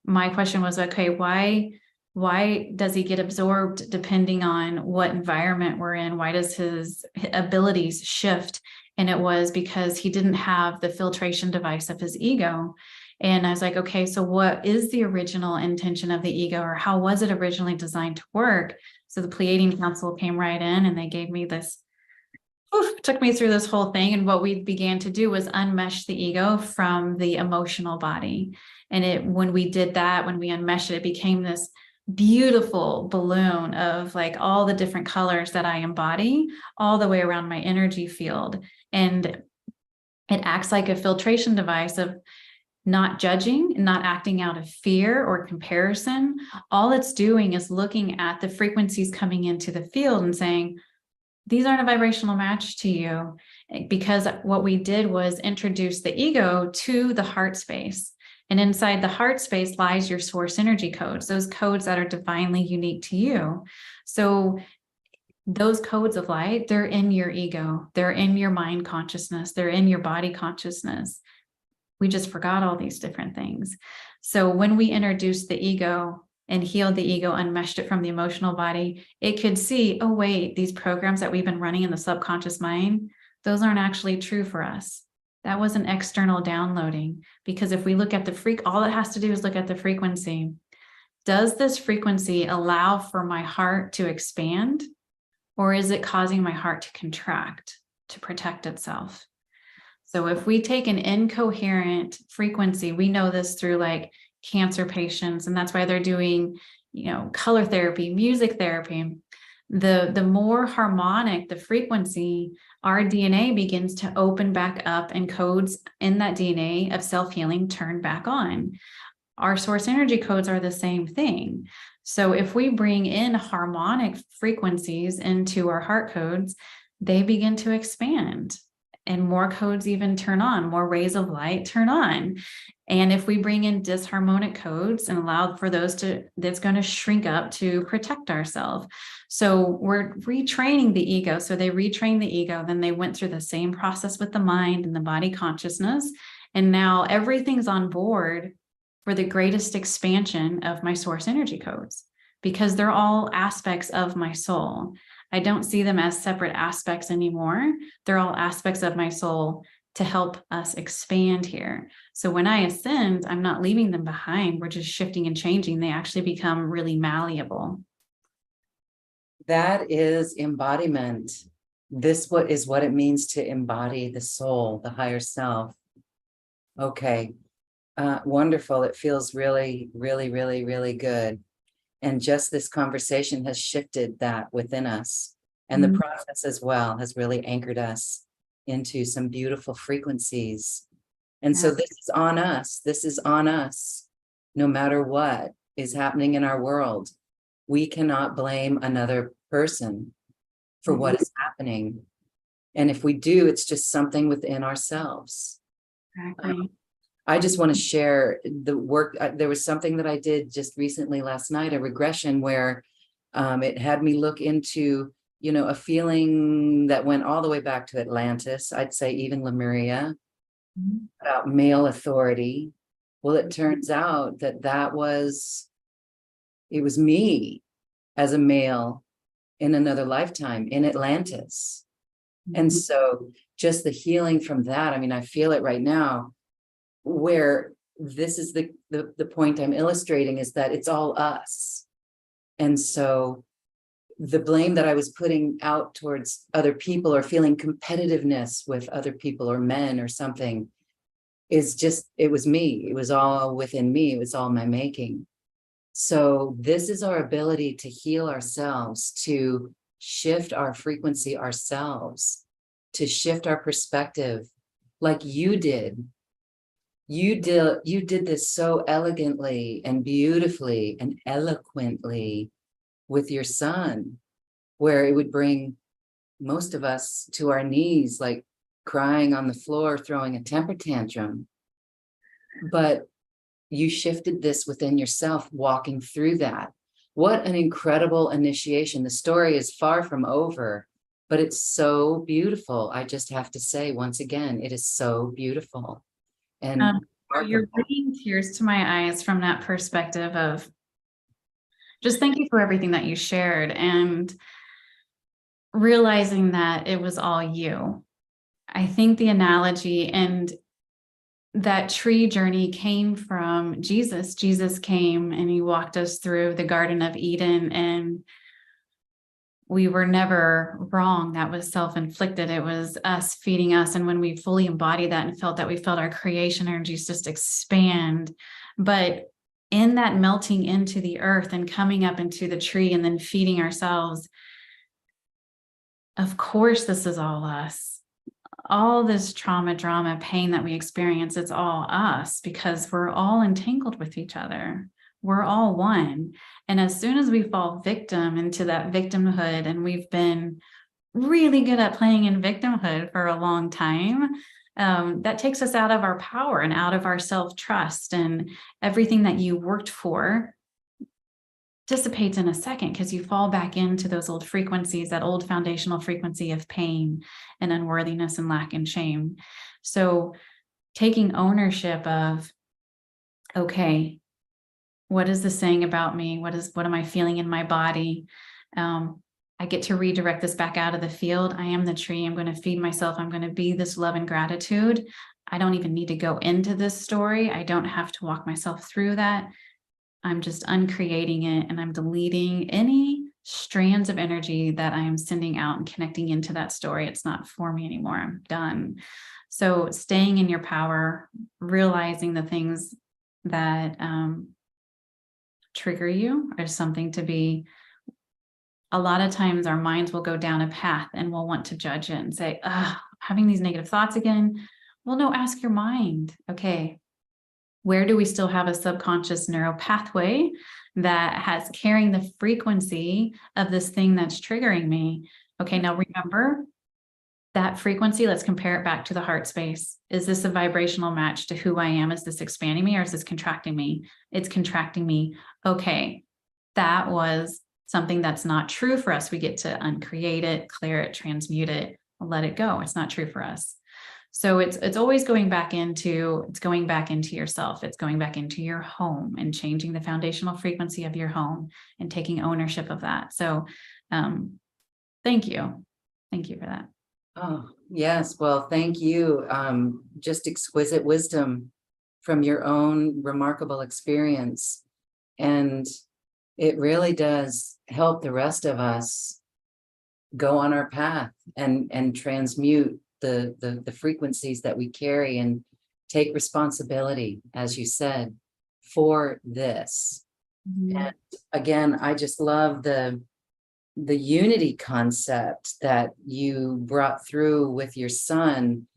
C: my question was, okay, why does he get absorbed depending on what environment we're in? Why does his abilities shift? And it was because he didn't have the filtration device of his ego. And I was like, okay, so what is the original intention of the ego, or how was it originally designed to work? So the Pleiadian Council came right in and they gave me this, took me through this whole thing. And what we began to do was unmesh the ego from the emotional body. And when we did that, when we unmeshed it, it became this beautiful balloon of like all the different colors that I embody all the way around my energy field. And it acts like a filtration device of not judging, not acting out of fear or comparison. All it's doing is looking at the frequencies coming into the field and saying, these aren't a vibrational match to you. Because what we did was introduce the ego to the heart space. And inside the heart space lies your source energy codes, those codes that are divinely unique to you. So those codes of light, they're in your ego, they're in your mind consciousness, they're in your body consciousness. We just forgot all these different things. So when we introduced the ego and healed the ego, unmeshed it from the emotional body, it could see, oh, wait, these programs that we've been running in the subconscious mind, those aren't actually true for us. That was an external downloading. Because if we look at all it has to do is look at the frequency. Does this frequency allow for my heart to expand? Or is it causing my heart to contract, to protect itself? So if we take an incoherent frequency, we know this through like cancer patients, and that's why they're doing, color therapy, music therapy. The more harmonic the frequency, our DNA begins to open back up and codes in that DNA of self-healing turn back on. Our source energy codes are the same thing. So if we bring in harmonic frequencies into our heart codes, they begin to expand. And more codes even turn on, more rays of light turn on. And if we bring in disharmonic codes and allow for that's going to shrink up to protect ourselves. So we're retraining the ego. So they retrained the ego, then they went through the same process with the mind and the body consciousness. And now everything's on board for the greatest expansion of my source energy codes, because they're all aspects of my soul. I don't see them as separate aspects anymore. They're all aspects of my soul to help us expand here. So when I ascend, I'm not leaving them behind. We're just shifting and changing. They actually become really malleable.
B: That is embodiment. This is what it means to embody the soul, the higher self. Okay. Wonderful. It feels really, really, really, really good. And just this conversation has shifted that within us. And the process as well has really anchored us into some beautiful frequencies. And so this is on us. This is on us no matter what is happening in our world, we cannot blame another person for what is happening. And if we do, it's just something within ourselves.
C: Exactly.
B: I just want to share the work. There was something that I did just recently last night, a regression where it had me look into, a feeling that went all the way back to Atlantis, I'd say even Lemuria, about male authority. Well, it turns out that it was me as a male in another lifetime in Atlantis. And so just the healing from that, I mean, I feel it right now, where this is the point I'm illustrating, is that it's all us. And so the blame that I was putting out towards other people, or feeling competitiveness with other people or men or something, is just, it was me. It was all within me. It was all my making. So this is our ability to heal ourselves, to shift our frequency ourselves, to shift our perspective, like you did. You did this so elegantly and beautifully and eloquently with your son, where it would bring most of us to our knees, like crying on the floor, throwing a temper tantrum. But you shifted this within yourself, walking through that. What an incredible initiation. The story is far from over, but it's so beautiful. I just have to say, once again, it is so beautiful. And
C: you're bringing tears to my eyes from that perspective of just thank you for everything that you shared, and realizing that it was all you. I think the analogy and that tree journey came from Jesus. Jesus came and he walked us through the Garden of Eden, and we were never wrong. That was self-inflicted. It was us feeding us. And when we fully embodied that and felt that, we felt our creation energies just expand. But in that melting into the earth and coming up into the tree and then feeding ourselves, of course, this is all us. All this trauma, drama, pain that we experience, it's all us, because we're all entangled with each other. We're all one. And as soon as we fall victim into that victimhood, and we've been really good at playing in victimhood for a long time, that takes us out of our power and out of our self-trust, and everything that you worked for dissipates in a second, because you fall back into those old frequencies, that old foundational frequency of pain and unworthiness and lack and shame. So taking ownership of, okay, what is this saying about me? What am I feeling in my body? I get to redirect this back out of the field. I am the tree. I'm going to feed myself. I'm going to be this love and gratitude. I don't even need to go into this story. I don't have to walk myself through that. I'm just uncreating it, and I'm deleting any strands of energy that I am sending out and connecting into that story. It's not for me anymore. I'm done. So staying in your power, realizing the things that trigger you are something to be. A lot of times our minds will go down a path and we'll want to judge it and say, having these negative thoughts again. Well, no, ask your mind. Okay, where do we still have a subconscious neural pathway that has carrying the frequency of this thing that's triggering me? Okay, now remember that frequency. Let's compare it back to the heart space. Is this a vibrational match to who I am? Is this expanding me, or is this contracting me? It's contracting me. Okay, that was something that's not true for us. We get to uncreate it, clear it, transmute it, let it go. It's not true for us. So it's always going back into yourself. It's going back into your home and changing the foundational frequency of your home and taking ownership of that. So thank you. Thank you for that.
B: Oh, yes. Well, thank you. Just exquisite wisdom from your own remarkable experience. And it really does help the rest of us go on our path and transmute the frequencies that we carry, and take responsibility, as you said, for this.
C: Mm-hmm.
B: And again, I just love the unity concept that you brought through with your son,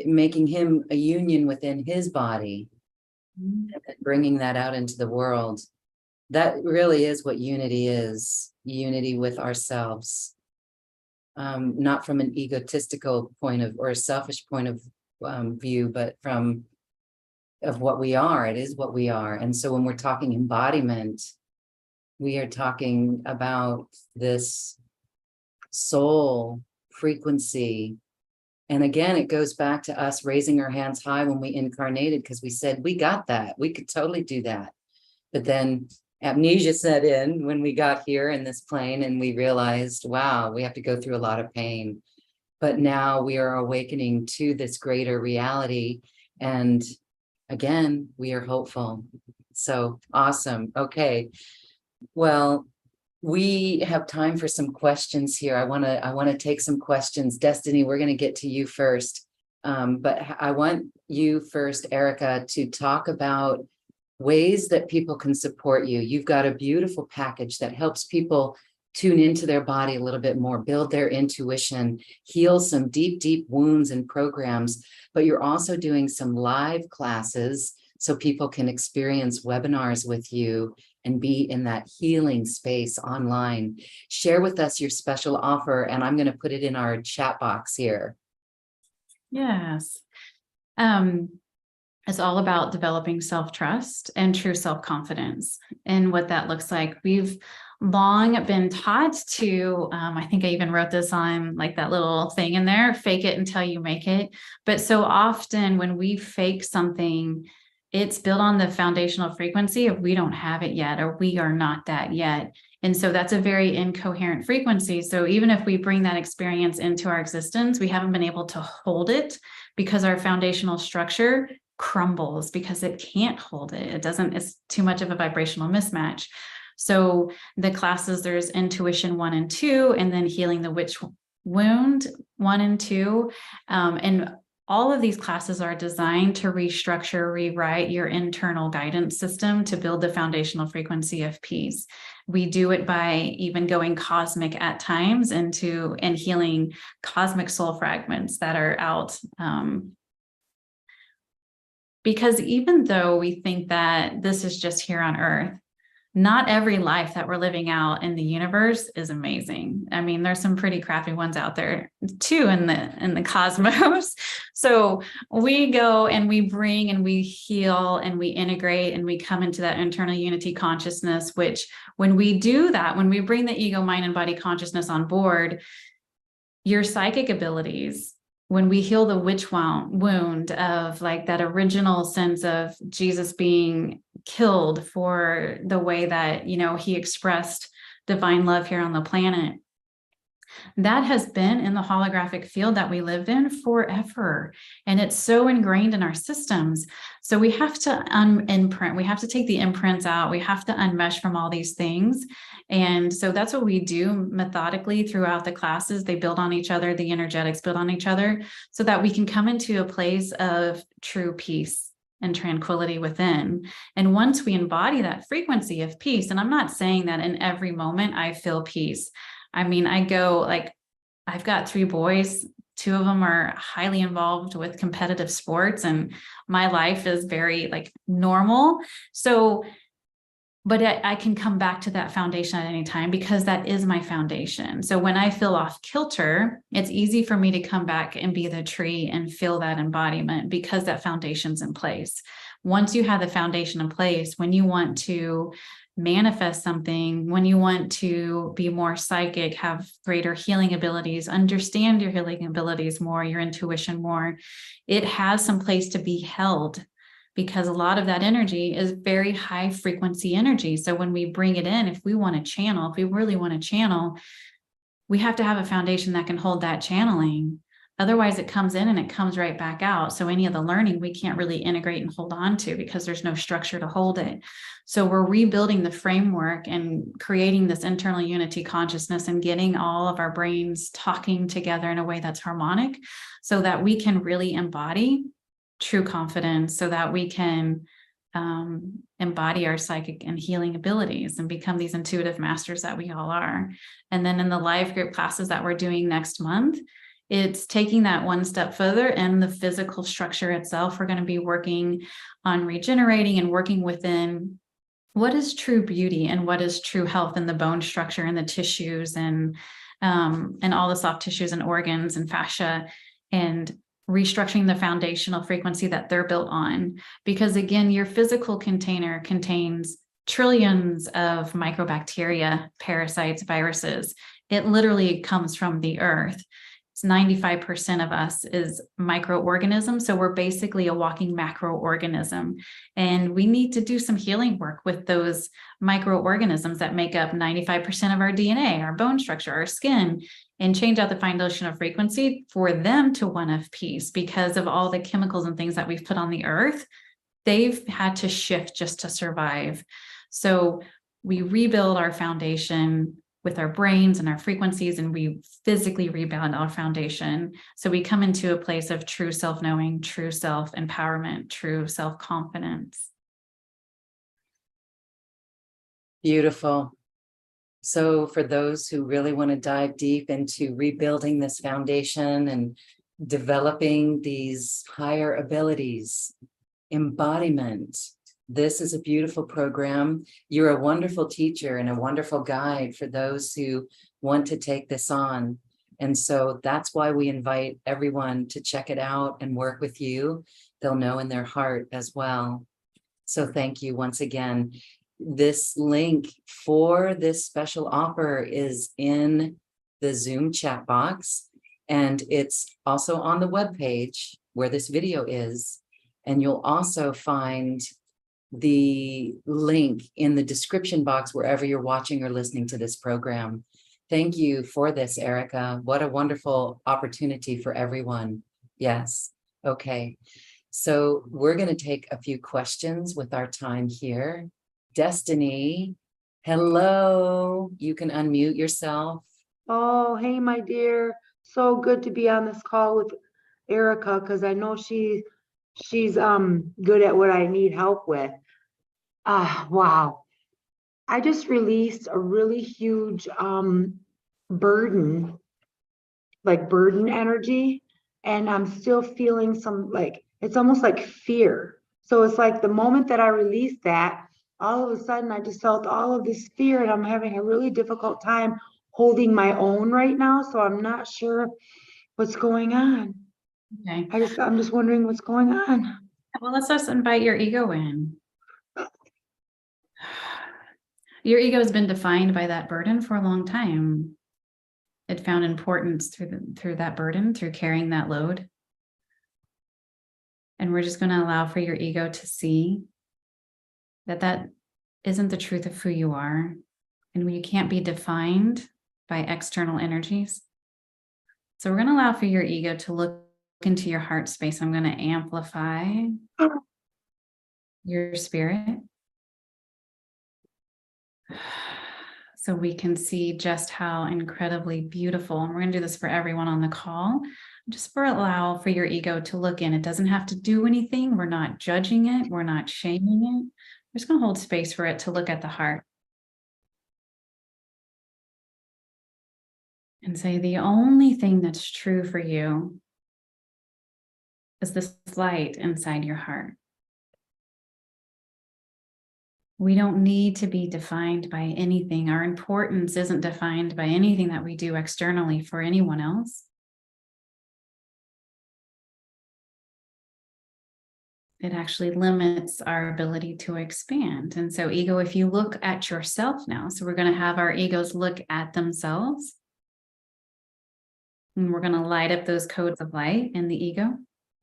B: making him a union within his body. and then bringing that out into the world. That really is what unity is, unity with ourselves. Not from an egotistical point of, or a selfish point of view, but from of what we are. It is what we are. And so when we're talking embodiment, we are talking about this soul frequency. And again, it goes back to us raising our hands high when we incarnated, because we said, we got that. We could totally do that. But then amnesia set in when we got here in this plane, and we realized, wow, we have to go through a lot of pain. But now we are awakening to this greater reality. And again, we are hopeful. So awesome. Okay. Well, we have time for some questions here. I want to take some questions. Destiny, we're going to get to you first. But I want you first, Erica, to talk about ways that people can support you. You've got a beautiful package that helps people tune into their body a little bit more, build their intuition, heal some deep, deep wounds and programs. But you're also doing some live classes so people can experience webinars with you and be in that healing space online. Share with us your special offer, and I'm going to put it in our chat box here.
C: Yes. It's all about developing self-trust and true self-confidence. And what that looks like, we've long been taught to, I think I even wrote this on like that little thing in there, fake it until you make it. But so often when we fake something, it's built on the foundational frequency of we don't have it yet, or we are not that yet. And so that's a very incoherent frequency. So even if we bring that experience into our existence, we haven't been able to hold it because our foundational structure crumbles because it can't hold it. It doesn't, it's too much of a vibrational mismatch. So the classes, there's intuition 1 and 2, and then healing the witch wound 1 and 2. And all of these classes are designed to restructure, rewrite your internal guidance system to build the foundational frequency of peace. We do it by even going cosmic at times and healing cosmic soul fragments that are out. Because even though we think that this is just here on Earth, not every life that we're living out in the universe is amazing. I mean, there's some pretty crappy ones out there too in the cosmos. So we go and we bring and we heal and we integrate and we come into that internal unity consciousness, which when we do that, when we bring the ego, mind, and body consciousness on board, your psychic abilities, when we heal the witch wound of like that original sense of Jesus being killed for the way that, you know, he expressed divine love here on the planet, that has been in the holographic field that we live in forever. And it's so ingrained in our systems. So we have to imprint, we have to take the imprints out. We have to unmesh from all these things. And so that's what we do methodically throughout the classes. They build on each other. The energetics build on each other so that we can come into a place of true peace and tranquility within. And once we embody that frequency of peace, and I'm not saying that in every moment I feel peace. I mean, I go like, I've got 3 boys, 2 of them are highly involved with competitive sports, and my life is very like normal. So, but I can come back to that foundation at any time because that is my foundation. So when I feel off kilter, it's easy for me to come back and be the tree and feel that embodiment because that foundation's in place. Once you have the foundation in place, when you want to manifest something, when you want to be more psychic, have greater healing abilities, understand your healing abilities more, your intuition more, it has some place to be held because a lot of that energy is very high frequency energy. So when we bring it in, if we want to channel, if we really want to channel, we have to have a foundation that can hold that channeling. Otherwise, it comes in and it comes right back out. So any of the learning, we can't really integrate and hold on to because there's no structure to hold it. So we're rebuilding the framework and creating this internal unity consciousness and getting all of our brains talking together in a way that's harmonic so that we can really embody true confidence, so that we can embody our psychic and healing abilities and become these intuitive masters that we all are. And then in the live group classes that we're doing next month, It's taking that one step further, and the physical structure itself. We're going to be working on regenerating and working within what is true beauty and what is true health in the bone structure and the tissues and all the soft tissues and organs and fascia, and restructuring the foundational frequency that they're built on. Because again, your physical container contains trillions of microbacteria, parasites, viruses. It literally comes from the earth. It's 95% of us is microorganisms. So we're basically a walking macroorganism. And we need to do some healing work with those microorganisms that make up 95% of our DNA, our bone structure, our skin, and change out the foundational frequency for them to one of peace. Because of all the chemicals and things that we've put on the earth, they've had to shift just to survive. So we rebuild our foundation with our brains and our frequencies, and we physically rebuild our foundation. So we come into a place of true self-knowing, true self-empowerment, true self-confidence.
B: Beautiful. So for those who really want to dive deep into rebuilding this foundation and developing these higher abilities, embodiment, this is a beautiful program. You're a wonderful teacher and a wonderful guide for those who want to take this on. And so that's why we invite everyone to check it out and work with you. They'll know in their heart as well. So thank you once again. This link for this special offer is in the Zoom chat box, and it's also on the webpage where this video is. And you'll also find the link in the description box wherever you're watching or listening to this program. Thank you for this, Erica. What a wonderful opportunity for everyone. Yes. Okay. So we're going to take a few questions with our time here. Destiny, hello. You can unmute yourself.
D: Oh, hey, my dear. So good to be on this call with Erica, because I know she's good at what I need help with. Wow. I just released a really huge burden, like burden energy, and I'm still feeling some, like, it's almost like fear. So it's like the moment that I released that, all of a sudden I just felt all of this fear, and I'm having a really difficult time holding my own right now. So I'm not sure what's going on.
C: Okay.
D: I'm just wondering what's going on.
C: Well, let's just invite your ego in. Your ego has been defined by that burden for a long time. It found importance through that burden, through carrying that load. And we're just going to allow for your ego to see that that isn't the truth of who you are. And you can't be defined by external energies. So we're going to allow for your ego to look into your heart space. I'm going to amplify your spirit, so we can see just how incredibly beautiful. And we're going to do this for everyone on the call, just allow for your ego to look in. It doesn't have to do anything. We're not judging it. We're not shaming it. We're just going to hold space for it to look at the heart. And say, the only thing that's true for you is this light inside your heart. We don't need to be defined by anything. Our importance isn't defined by anything that we do externally for anyone else. It actually limits our ability to expand. And so ego, if you look at yourself now, so we're going to have our egos look at themselves. And we're going to light up those codes of light in the ego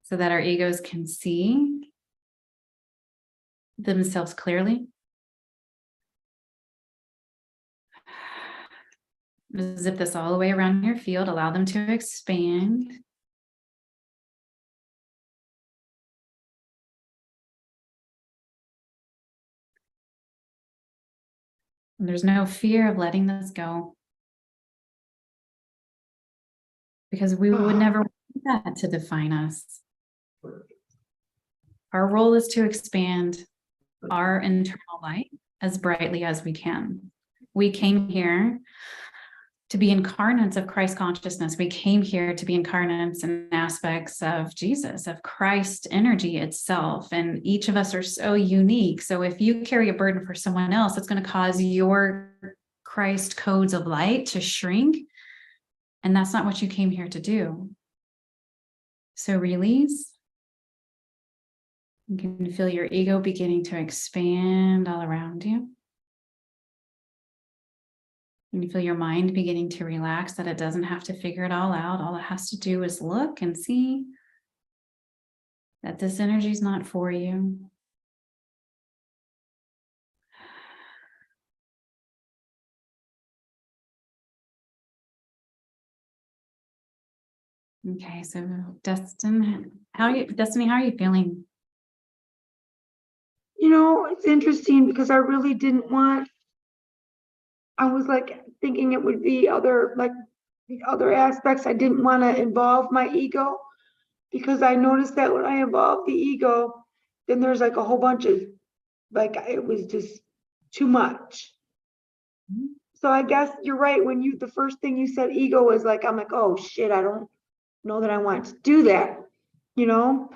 C: so that our egos can see themselves clearly. Zip this all the way around your field, allow them to expand. And there's no fear of letting this go, because we would never want that to define us. Our role is to expand our internal light as brightly as we can. We came here to be incarnates of Christ consciousness. We came here to be incarnates and aspects of Jesus, of Christ energy itself. And each of us are so unique. So if you carry a burden for someone else, it's going to cause your Christ codes of light to shrink. And that's not what you came here to do. So release. You can feel your ego beginning to expand all around you. And you feel your mind beginning to relax, that it doesn't have to figure it all out. All it has to do is look and see that this energy is not for you. Okay, so Destiny, how are you feeling?
D: You know, it's interesting because I really didn't want, I was like thinking it would be other, like the other aspects. I didn't want to involve my ego because I noticed that when I involve the ego, then there's like a whole bunch of, like, it was just too much. So I guess you're right. When you, the first thing you said ego was like, I'm like, oh shit, I don't know that I want to do that, you know?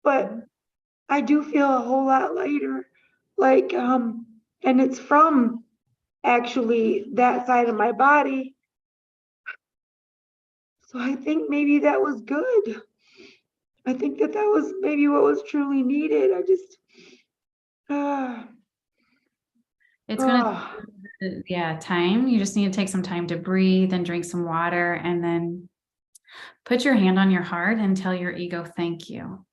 D: But I do feel a whole lot lighter, like, and it's from actually that side of my body. So I think maybe that was good. I think that was maybe what was truly needed. I just,
C: It's going to, yeah, time. You just need to take some time to breathe and drink some water, and then put your hand on your heart and tell your ego, thank you.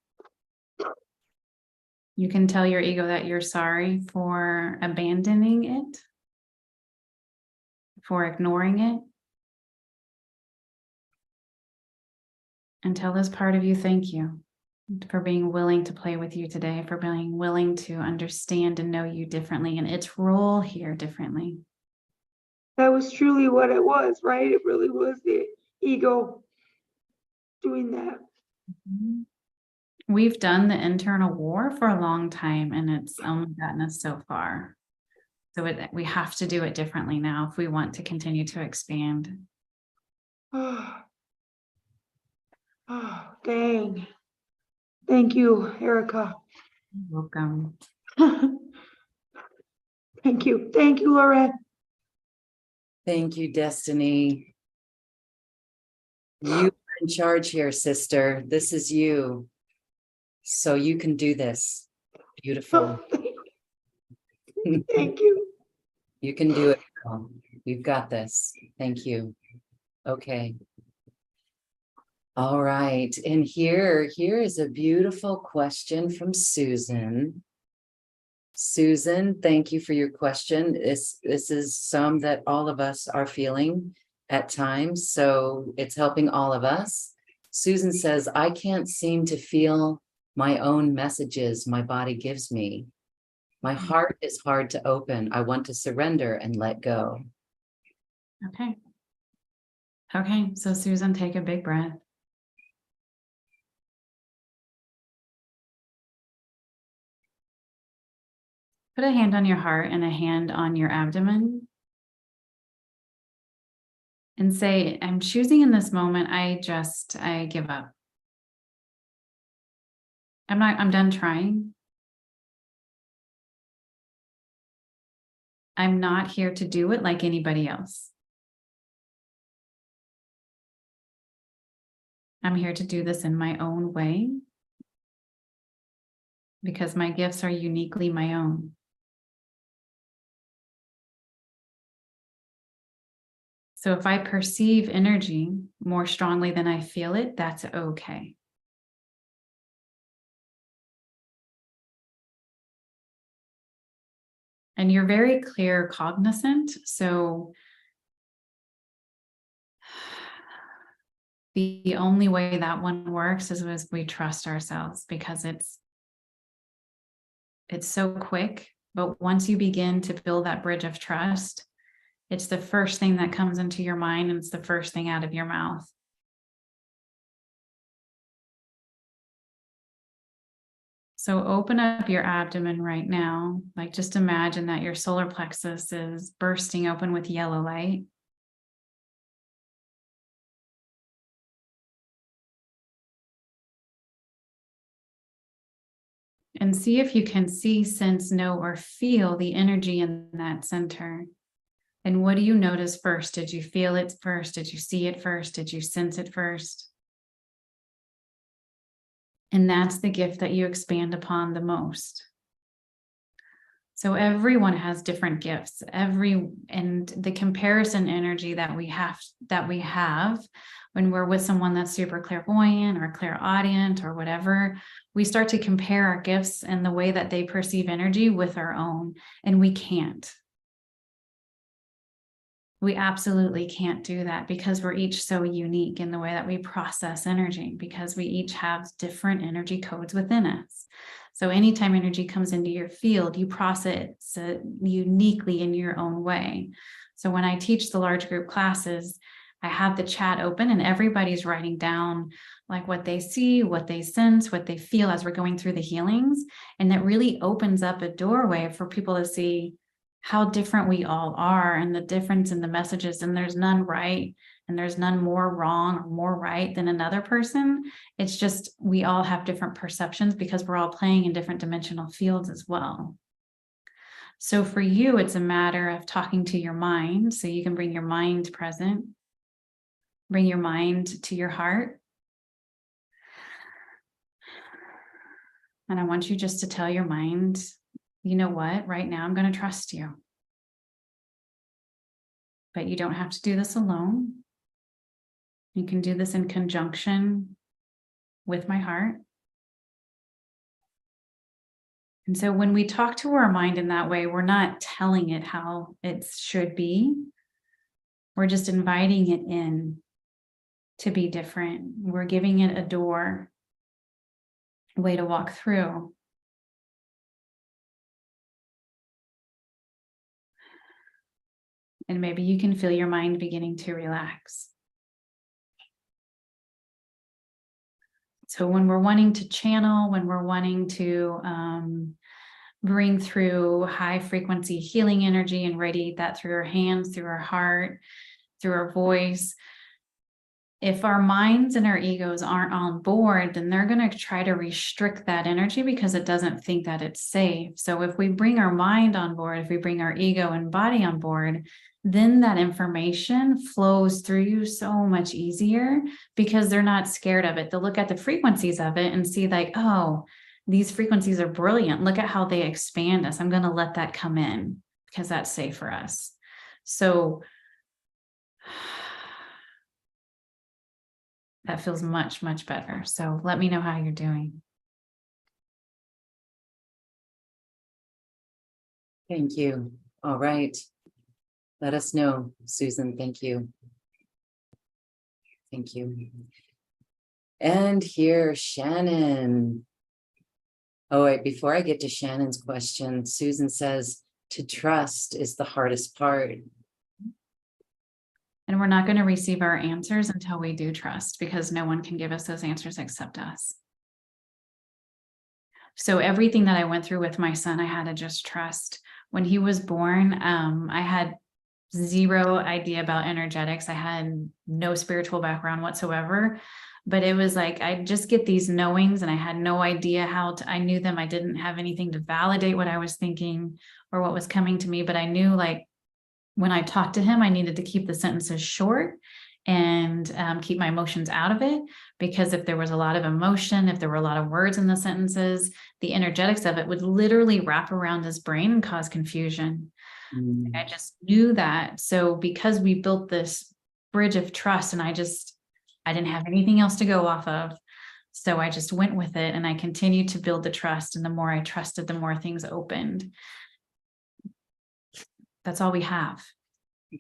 C: You can tell your ego that you're sorry for abandoning it, for ignoring it. And tell this part of you, thank you for being willing to play with you today, for being willing to understand and know you differently and its role here differently.
D: that was truly what it was, right? It really was the ego doing that.
C: We've done the internal war for a long time, and it's only gotten us so far. So we have to do it differently now if we want to continue to expand.
D: Oh, dang. Thank you, Erica.
C: You're welcome.
D: Thank you. Thank you, Lorette.
B: Thank you, Destiny. You are in charge here, sister. This is you. So you can do this. Beautiful.
D: Thank you.
B: You can do it, girl. You've got this. Thank you. Okay. All right. And here is a beautiful question from Susan. Susan, thank you for your question. This is some that all of us are feeling at times, so it's helping all of us. Susan says, I can't seem to feel my own messages my body gives me. My heart is hard to open. I want to surrender and let go.
C: Okay. Okay, so Susan, take a big breath. Put a hand on your heart and a hand on your abdomen. And say, I'm choosing in this moment, I give up. I'm done trying. I'm not here to do it like anybody else. I'm here to do this in my own way because my gifts are uniquely my own. So if I perceive energy more strongly than I feel it, that's okay. And you're very clear, cognizant. So the only way that one works is as we trust ourselves, because it's so quick. But once you begin to build that bridge of trust, it's the first thing that comes into your mind, and it's the first thing out of your mouth. So open up your abdomen right now. Like, just imagine that your solar plexus is bursting open with yellow light. And see if you can see, sense, know, or feel the energy in that center. And what do you notice first? Did you feel it first? Did you see it first? Did you sense it first? And that's the gift that you expand upon the most. So everyone has different gifts. And the comparison energy that we have when we're with someone that's super clairvoyant or clairaudient or whatever, we start to compare our gifts and the way that they perceive energy with our own, and we can't. We absolutely can't do that because we're each so unique in the way that we process energy, because we each have different energy codes within us. So anytime energy comes into your field, you process it uniquely in your own way. So when I teach the large group classes, I have the chat open and everybody's writing down like what they see, what they sense, what they feel as we're going through the healings. And that really opens up a doorway for people to see how different we all are and the difference in the messages. And there's none right and there's none more wrong or more right than another person. It's just we all have different perceptions because we're all playing in different dimensional fields as well. So for you, it's a matter of talking to your mind. So you can bring your mind present, bring your mind to your heart. And I want you just to tell your mind, you know what, right now I'm going to trust you. But you don't have to do this alone. You can do this in conjunction with my heart. And so when we talk to our mind in that way, we're not telling it how it should be. We're just inviting it in to be different. We're giving it a door, a way to walk through. And maybe you can feel your mind beginning to relax. So when we're wanting to channel, when we're wanting to bring through high frequency healing energy and radiate that through our hands, through our heart, through our voice, if our minds and our egos aren't on board, then they're going to try to restrict that energy because it doesn't think that it's safe. So if we bring our mind on board, if we bring our ego and body on board, then that information flows through you so much easier because they're not scared of it. They'll look at the frequencies of it and see like, oh, these frequencies are brilliant. Look at how they expand us. I'm going to let that come in because that's safe for us. So that feels much, much better. So let me know how you're doing.
B: Thank you. All right. Let us know, Susan. Thank you. Thank you. And here, Shannon. Oh, wait, before I get to Shannon's question, Susan says, to trust is the hardest part.
C: And we're not going to receive our answers until we do trust, because no one can give us those answers except us. So everything that I went through with my son, I had to just trust. When he was born, I had zero idea about energetics. I had no spiritual background whatsoever, but it was like, I just get these knowings and I had no idea I knew them. I didn't have anything to validate what I was thinking or what was coming to me, but I knew like, when I talked to him, I needed to keep the sentences short and keep my emotions out of it, because if there was a lot of emotion, if there were a lot of words in the sentences, the energetics of it would literally wrap around his brain and cause confusion. I just knew that. So because we built this bridge of trust and I didn't have anything else to go off of. So I just went with it and I continued to build the trust. And the more I trusted, the more things opened. That's all we have.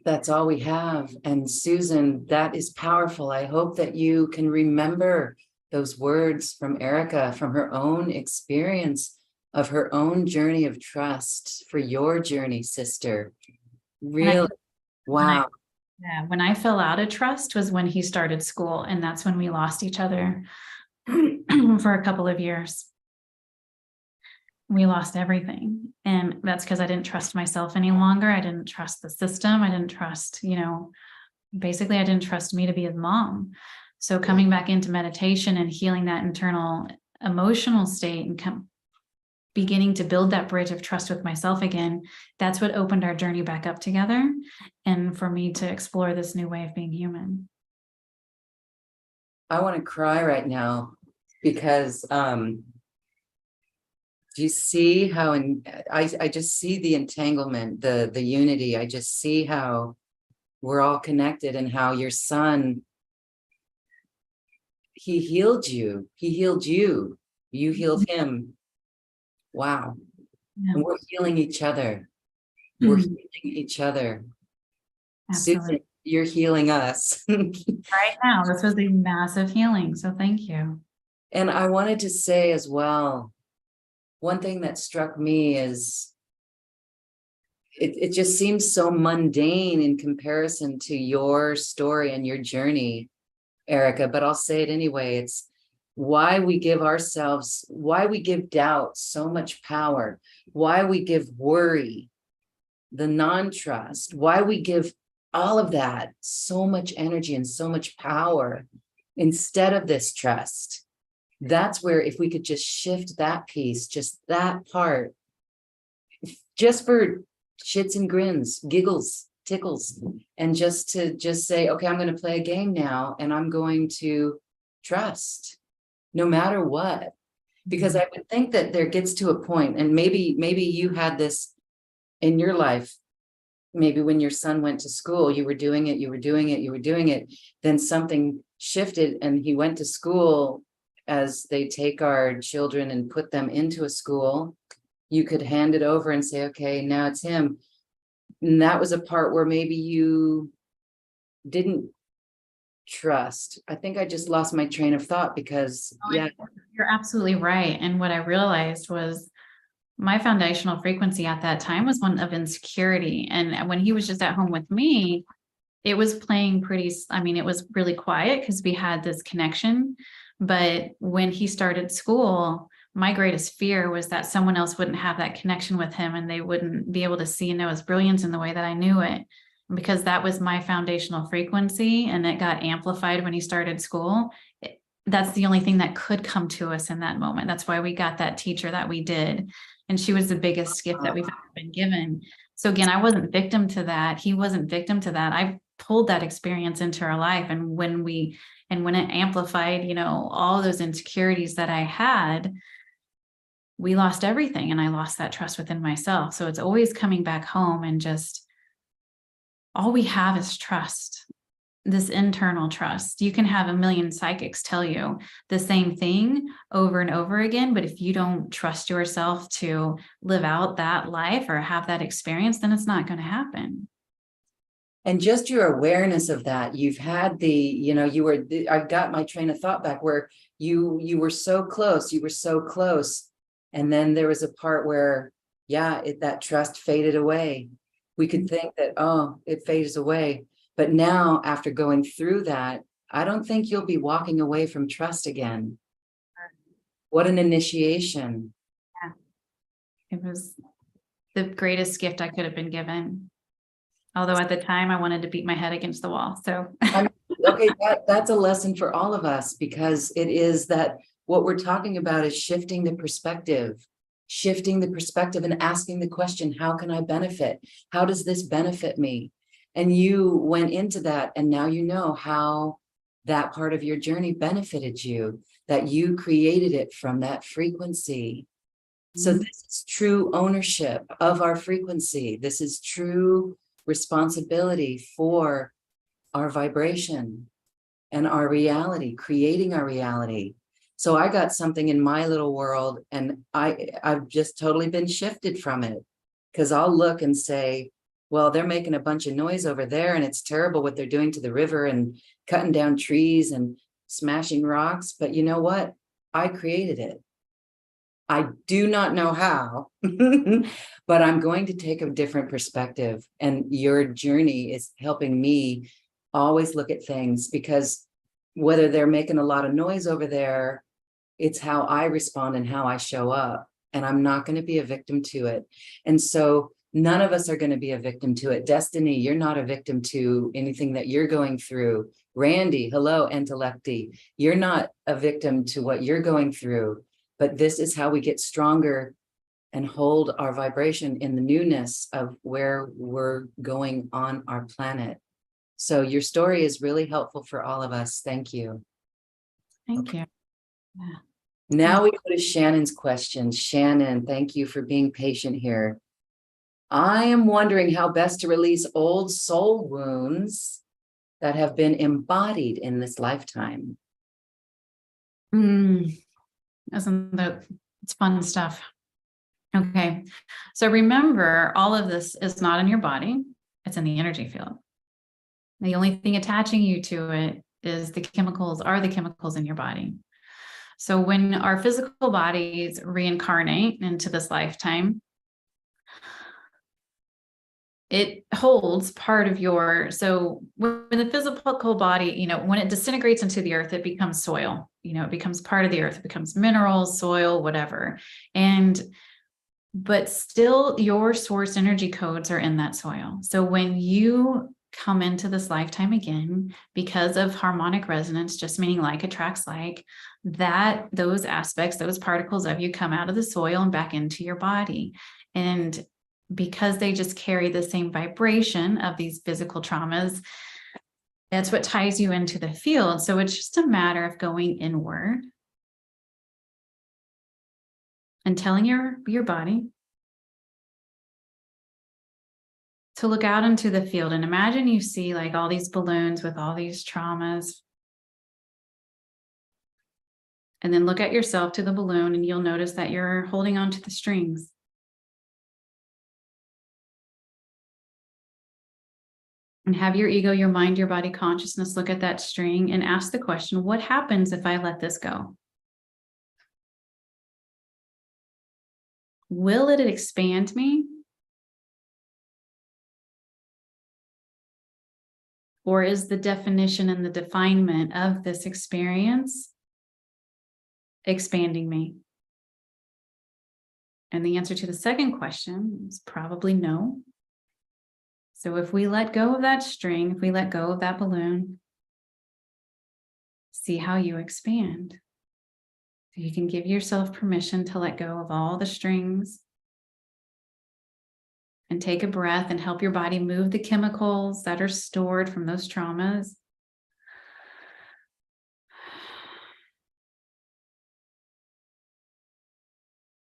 B: That's all we have. And Susan, that is powerful. I hope that you can remember those words from Erica, from her own experience of her own journey of trust for your journey, sister. Really? Wow.
C: When I fell out of trust was when he started school. And that's when we lost each other for a couple of years. We lost everything. And that's because I didn't trust myself any longer. I didn't trust the system. I didn't trust, basically I didn't trust me to be his mom. So coming back into meditation and healing that internal emotional state and beginning to build that bridge of trust with myself again, that's what opened our journey back up together. And for me to explore this new way of being human.
B: I want to cry right now because do you see how I just see the entanglement, the unity. I just see how we're all connected and how your son, he healed you. He healed you. You healed him. Wow.
C: Yeah.
B: And we're healing each other. We're healing each other.
C: Absolutely.
B: Susan, you're healing us.
C: Right now, this was a massive healing. So thank you.
B: And I wanted to say as well, one thing that struck me is it just seems so mundane in comparison to your story and your journey, Erica, but I'll say it anyway. It's why we give doubt so much power, why we give worry, the non-trust, why we give all of that so much energy and so much power instead of this trust. That's where if we could just shift that piece, just that part, just for shits and grins, giggles, tickles, and just say, okay, I'm going to play a game now and I'm going to trust no matter what. Because I would think that there gets to a point, and maybe you had this in your life. Maybe when your son went to school, you were doing it. Then something shifted and he went to school. As they take our children and put them into a school, you could hand it over and say, okay, now it's him. And that was a part where maybe you didn't trust. I think I just lost my train of thought because, yeah.
C: You're absolutely right. And what I realized was my foundational frequency at that time was one of insecurity. And when he was just at home with me, it was playing it was really quiet because we had this connection. But when he started school, my greatest fear was that someone else wouldn't have that connection with him and they wouldn't be able to see and know his brilliance in the way that I knew it. Because that was my foundational frequency and it got amplified when he started school. That's the only thing that could come to us in that moment. That's why we got that teacher that we did. And she was the biggest gift that we've ever been given. So again, I wasn't victim to that. He wasn't victim to that. I pulled that experience into our life. And when it amplified, all those insecurities that I had, we lost everything. And I lost that trust within myself. So it's always coming back home and just all we have is trust, this internal trust. You can have a million psychics tell you the same thing over and over again. But if you don't trust yourself to live out that life or have that experience, then it's not going to happen.
B: And just your awareness of that, you've had I got my train of thought back where you were so close, And then there was a part where, that trust faded away. We could think that, it fades away. But now after going through that, I don't think you'll be walking away from trust again. What an initiation.
C: Yeah. It was the greatest gift I could have been given. Although at the time I wanted to beat my head against the wall. So
B: okay, that's a lesson for all of us, because it is that what we're talking about is shifting the perspective and asking the question, how can I benefit? How does this benefit me? And you went into that, and now you know how that part of your journey benefited you, that you created it from that frequency. So this is true ownership of our frequency. This is true responsibility for our vibration and our reality, creating our reality. So I got something in my little world, and I've just totally been shifted from it, because I'll look and say, well, they're making a bunch of noise over there, and it's terrible what they're doing to the river and cutting down trees and smashing rocks. But you know what? I created it. I do not know how, but I'm going to take a different perspective. And your journey is helping me always look at things, because whether they're making a lot of noise over there, it's how I respond and how I show up. And I'm not going to be a victim to it. And so none of us are going to be a victim to it. Destiny, you're not a victim to anything that you're going through. Randy, hello, Intellecti. You're not a victim to what you're going through. But this is how we get stronger and hold our vibration in the newness of where we're going on our planet. So your story is really helpful for all of us. Thank you.
C: Thank you. Yeah.
B: Now we go to Shannon's question. Shannon, thank you for being patient here. I am wondering how best to release old soul wounds that have been embodied in this lifetime.
C: Isn't that, it's fun stuff. Okay. So remember, all of this is not in your body. It's in the energy field. The only thing attaching you to it is the chemicals in your body. So when our physical bodies reincarnate into this lifetime, it holds part of your, so when the physical body, when it disintegrates into the earth, it becomes soil, it becomes part of the earth, it becomes minerals, soil, whatever. But still your source energy codes are in that soil. So when you come into this lifetime again, because of harmonic resonance, just meaning like attracts like, that those aspects, those particles of you come out of the soil and back into your body. And because they just carry the same vibration of these physical traumas, that's what ties you into the field. So it's just a matter of going inward and telling your body to look out into the field. And imagine you see like all these balloons with all these traumas. And then look at yourself to the balloon, and you'll notice that you're holding on to the strings. And have your ego, your mind, your body consciousness look at that string and ask the question, what happens if I let this go? Will it expand me? Or is the definition and the definement of this experience expanding me? And the answer to the second question is probably no. So if we let go of that string, if we let go of that balloon, see how you expand. So you can give yourself permission to let go of all the strings and take a breath and help your body move the chemicals that are stored from those traumas.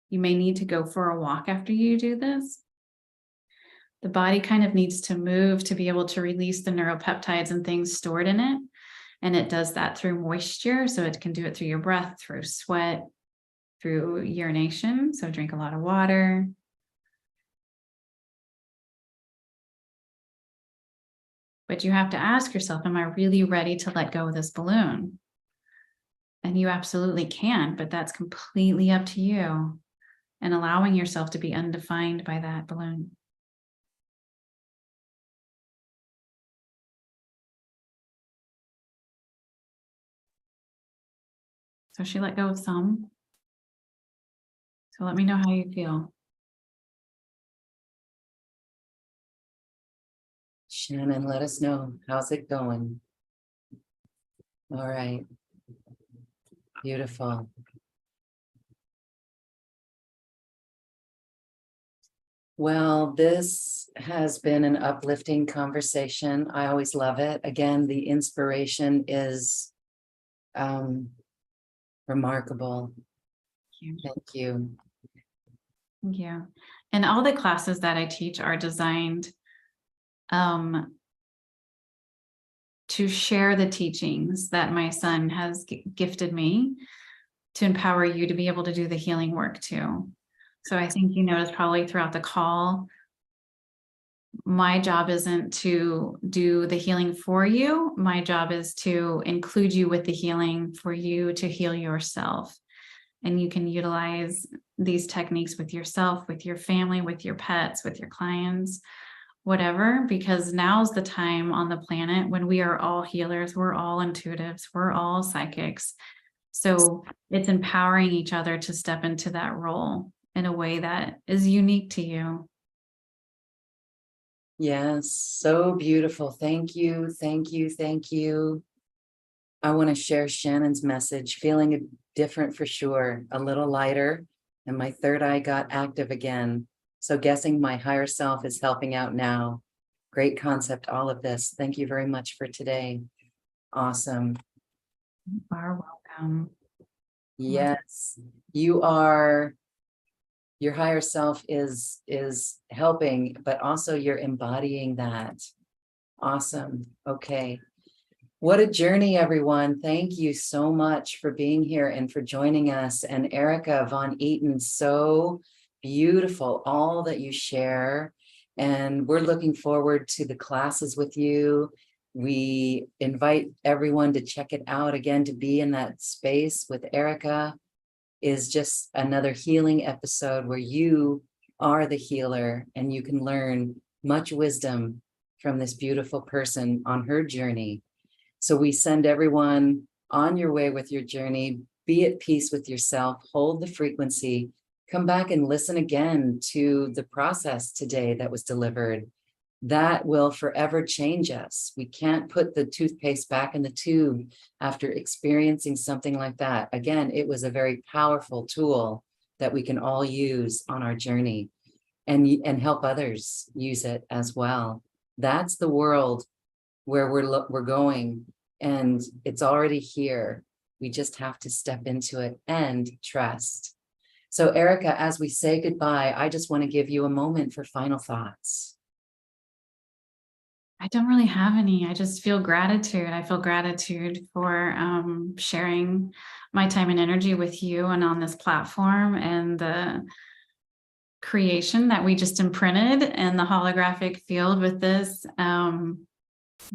C: You may need to go for a walk after you do this. The body kind of needs to move to be able to release the neuropeptides and things stored in it. And it does that through moisture. So it can do it through your breath, through sweat, through urination. So drink a lot of water. But you have to ask yourself, am I really ready to let go of this balloon? And you absolutely can, but that's completely up to you, and allowing yourself to be undefined by that balloon. So she let go of some. So let me know how you feel.
B: Shannon, let us know. How's it going? All right. Beautiful. Well, this has been an uplifting conversation. I always love it. Again, the inspiration is remarkable. Thank you.
C: Thank you. And all the classes that I teach are designed to share the teachings that my son has gifted me to empower you to be able to do the healing work too. So I think you noticed probably throughout the call, my job isn't to do the healing for you. My job is to include you with the healing for you to heal yourself. And you can utilize these techniques with yourself, with your family, with your pets, with your clients, whatever, because now's the time on the planet when we are all healers, we're all intuitives, we're all psychics. So it's empowering each other to step into that role in a way that is unique to you.
B: Yes, so beautiful. Thank you, thank you, thank you. I want to share Shannon's message, feeling different for sure, a little lighter. And my third eye got active again. So guessing my higher self is helping out now. Great concept, all of this. Thank you very much for today. Awesome.
C: You are welcome.
B: Yes, you are. Your higher self is helping, but also you're embodying that. Awesome. Okay. What a journey, everyone. Thank you so much for being here and for joining us. And Erica VanEaton, so beautiful, all that you share. And we're looking forward to the classes with you. We invite everyone to check it out again, to be in that space with Erica is just another healing episode where you are the healer and you can learn much wisdom from this beautiful person on her journey. So we send everyone on your way with your journey. Be at peace with yourself, hold the frequency, come back and listen again to the process today that was delivered. That will forever change us. We can't put the toothpaste back in the tube after experiencing something like that. Again, it was a very powerful tool that we can all use on our journey and help others use it as well. That's the world where we're going, and it's already here. We just have to step into it and trust. So Erica, as we say goodbye, I just want to give you a moment for final thoughts.
C: I don't really have any. I just feel gratitude. I feel gratitude for sharing my time and energy with you and on this platform, and the creation that we just imprinted in the holographic field with this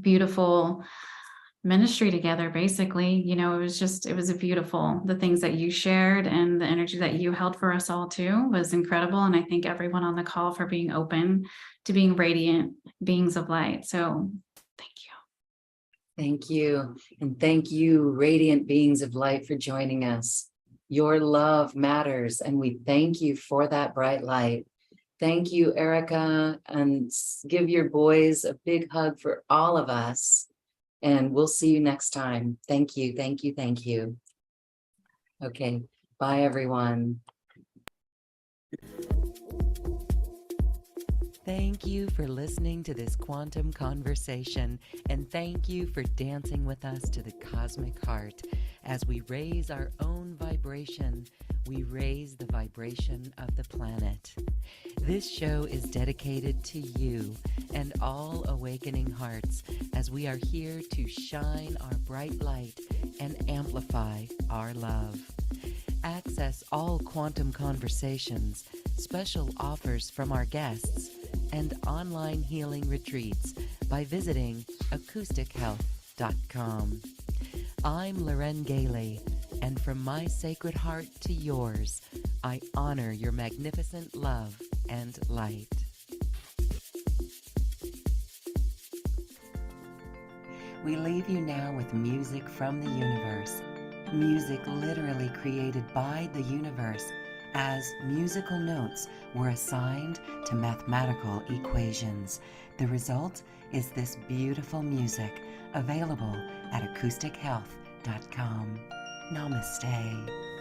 C: beautiful ministry together. Basically, you know, it was a beautiful, the things that you shared and the energy that you held for us all too was incredible. And I thank everyone on the call for being open to being radiant beings of light. So thank you.
B: Thank you. And thank you, radiant beings of light, for joining us. Your love matters, and we thank you for that bright light. Thank you, Erica, and give your boys a big hug for all of us. And we'll see you next time. Thank you, thank you, thank you. Okay, bye everyone.
A: Thank you for listening to this quantum conversation, and thank you for dancing with us to the cosmic heart. As we raise our own vibration, we raise the vibration of the planet. This show is dedicated to you and all awakening hearts, as we are here to shine our bright light and amplify our love. Access all quantum conversations, special offers from our guests, and online healing retreats by visiting acoustichealth.com. I'm Loren Gailey, and from my sacred heart to yours, I honor your magnificent love and light. We leave you now with music from the universe. Music literally created by the universe, as musical notes were assigned to mathematical equations. The result is this beautiful music, available at acoustichealth.com. Namaste.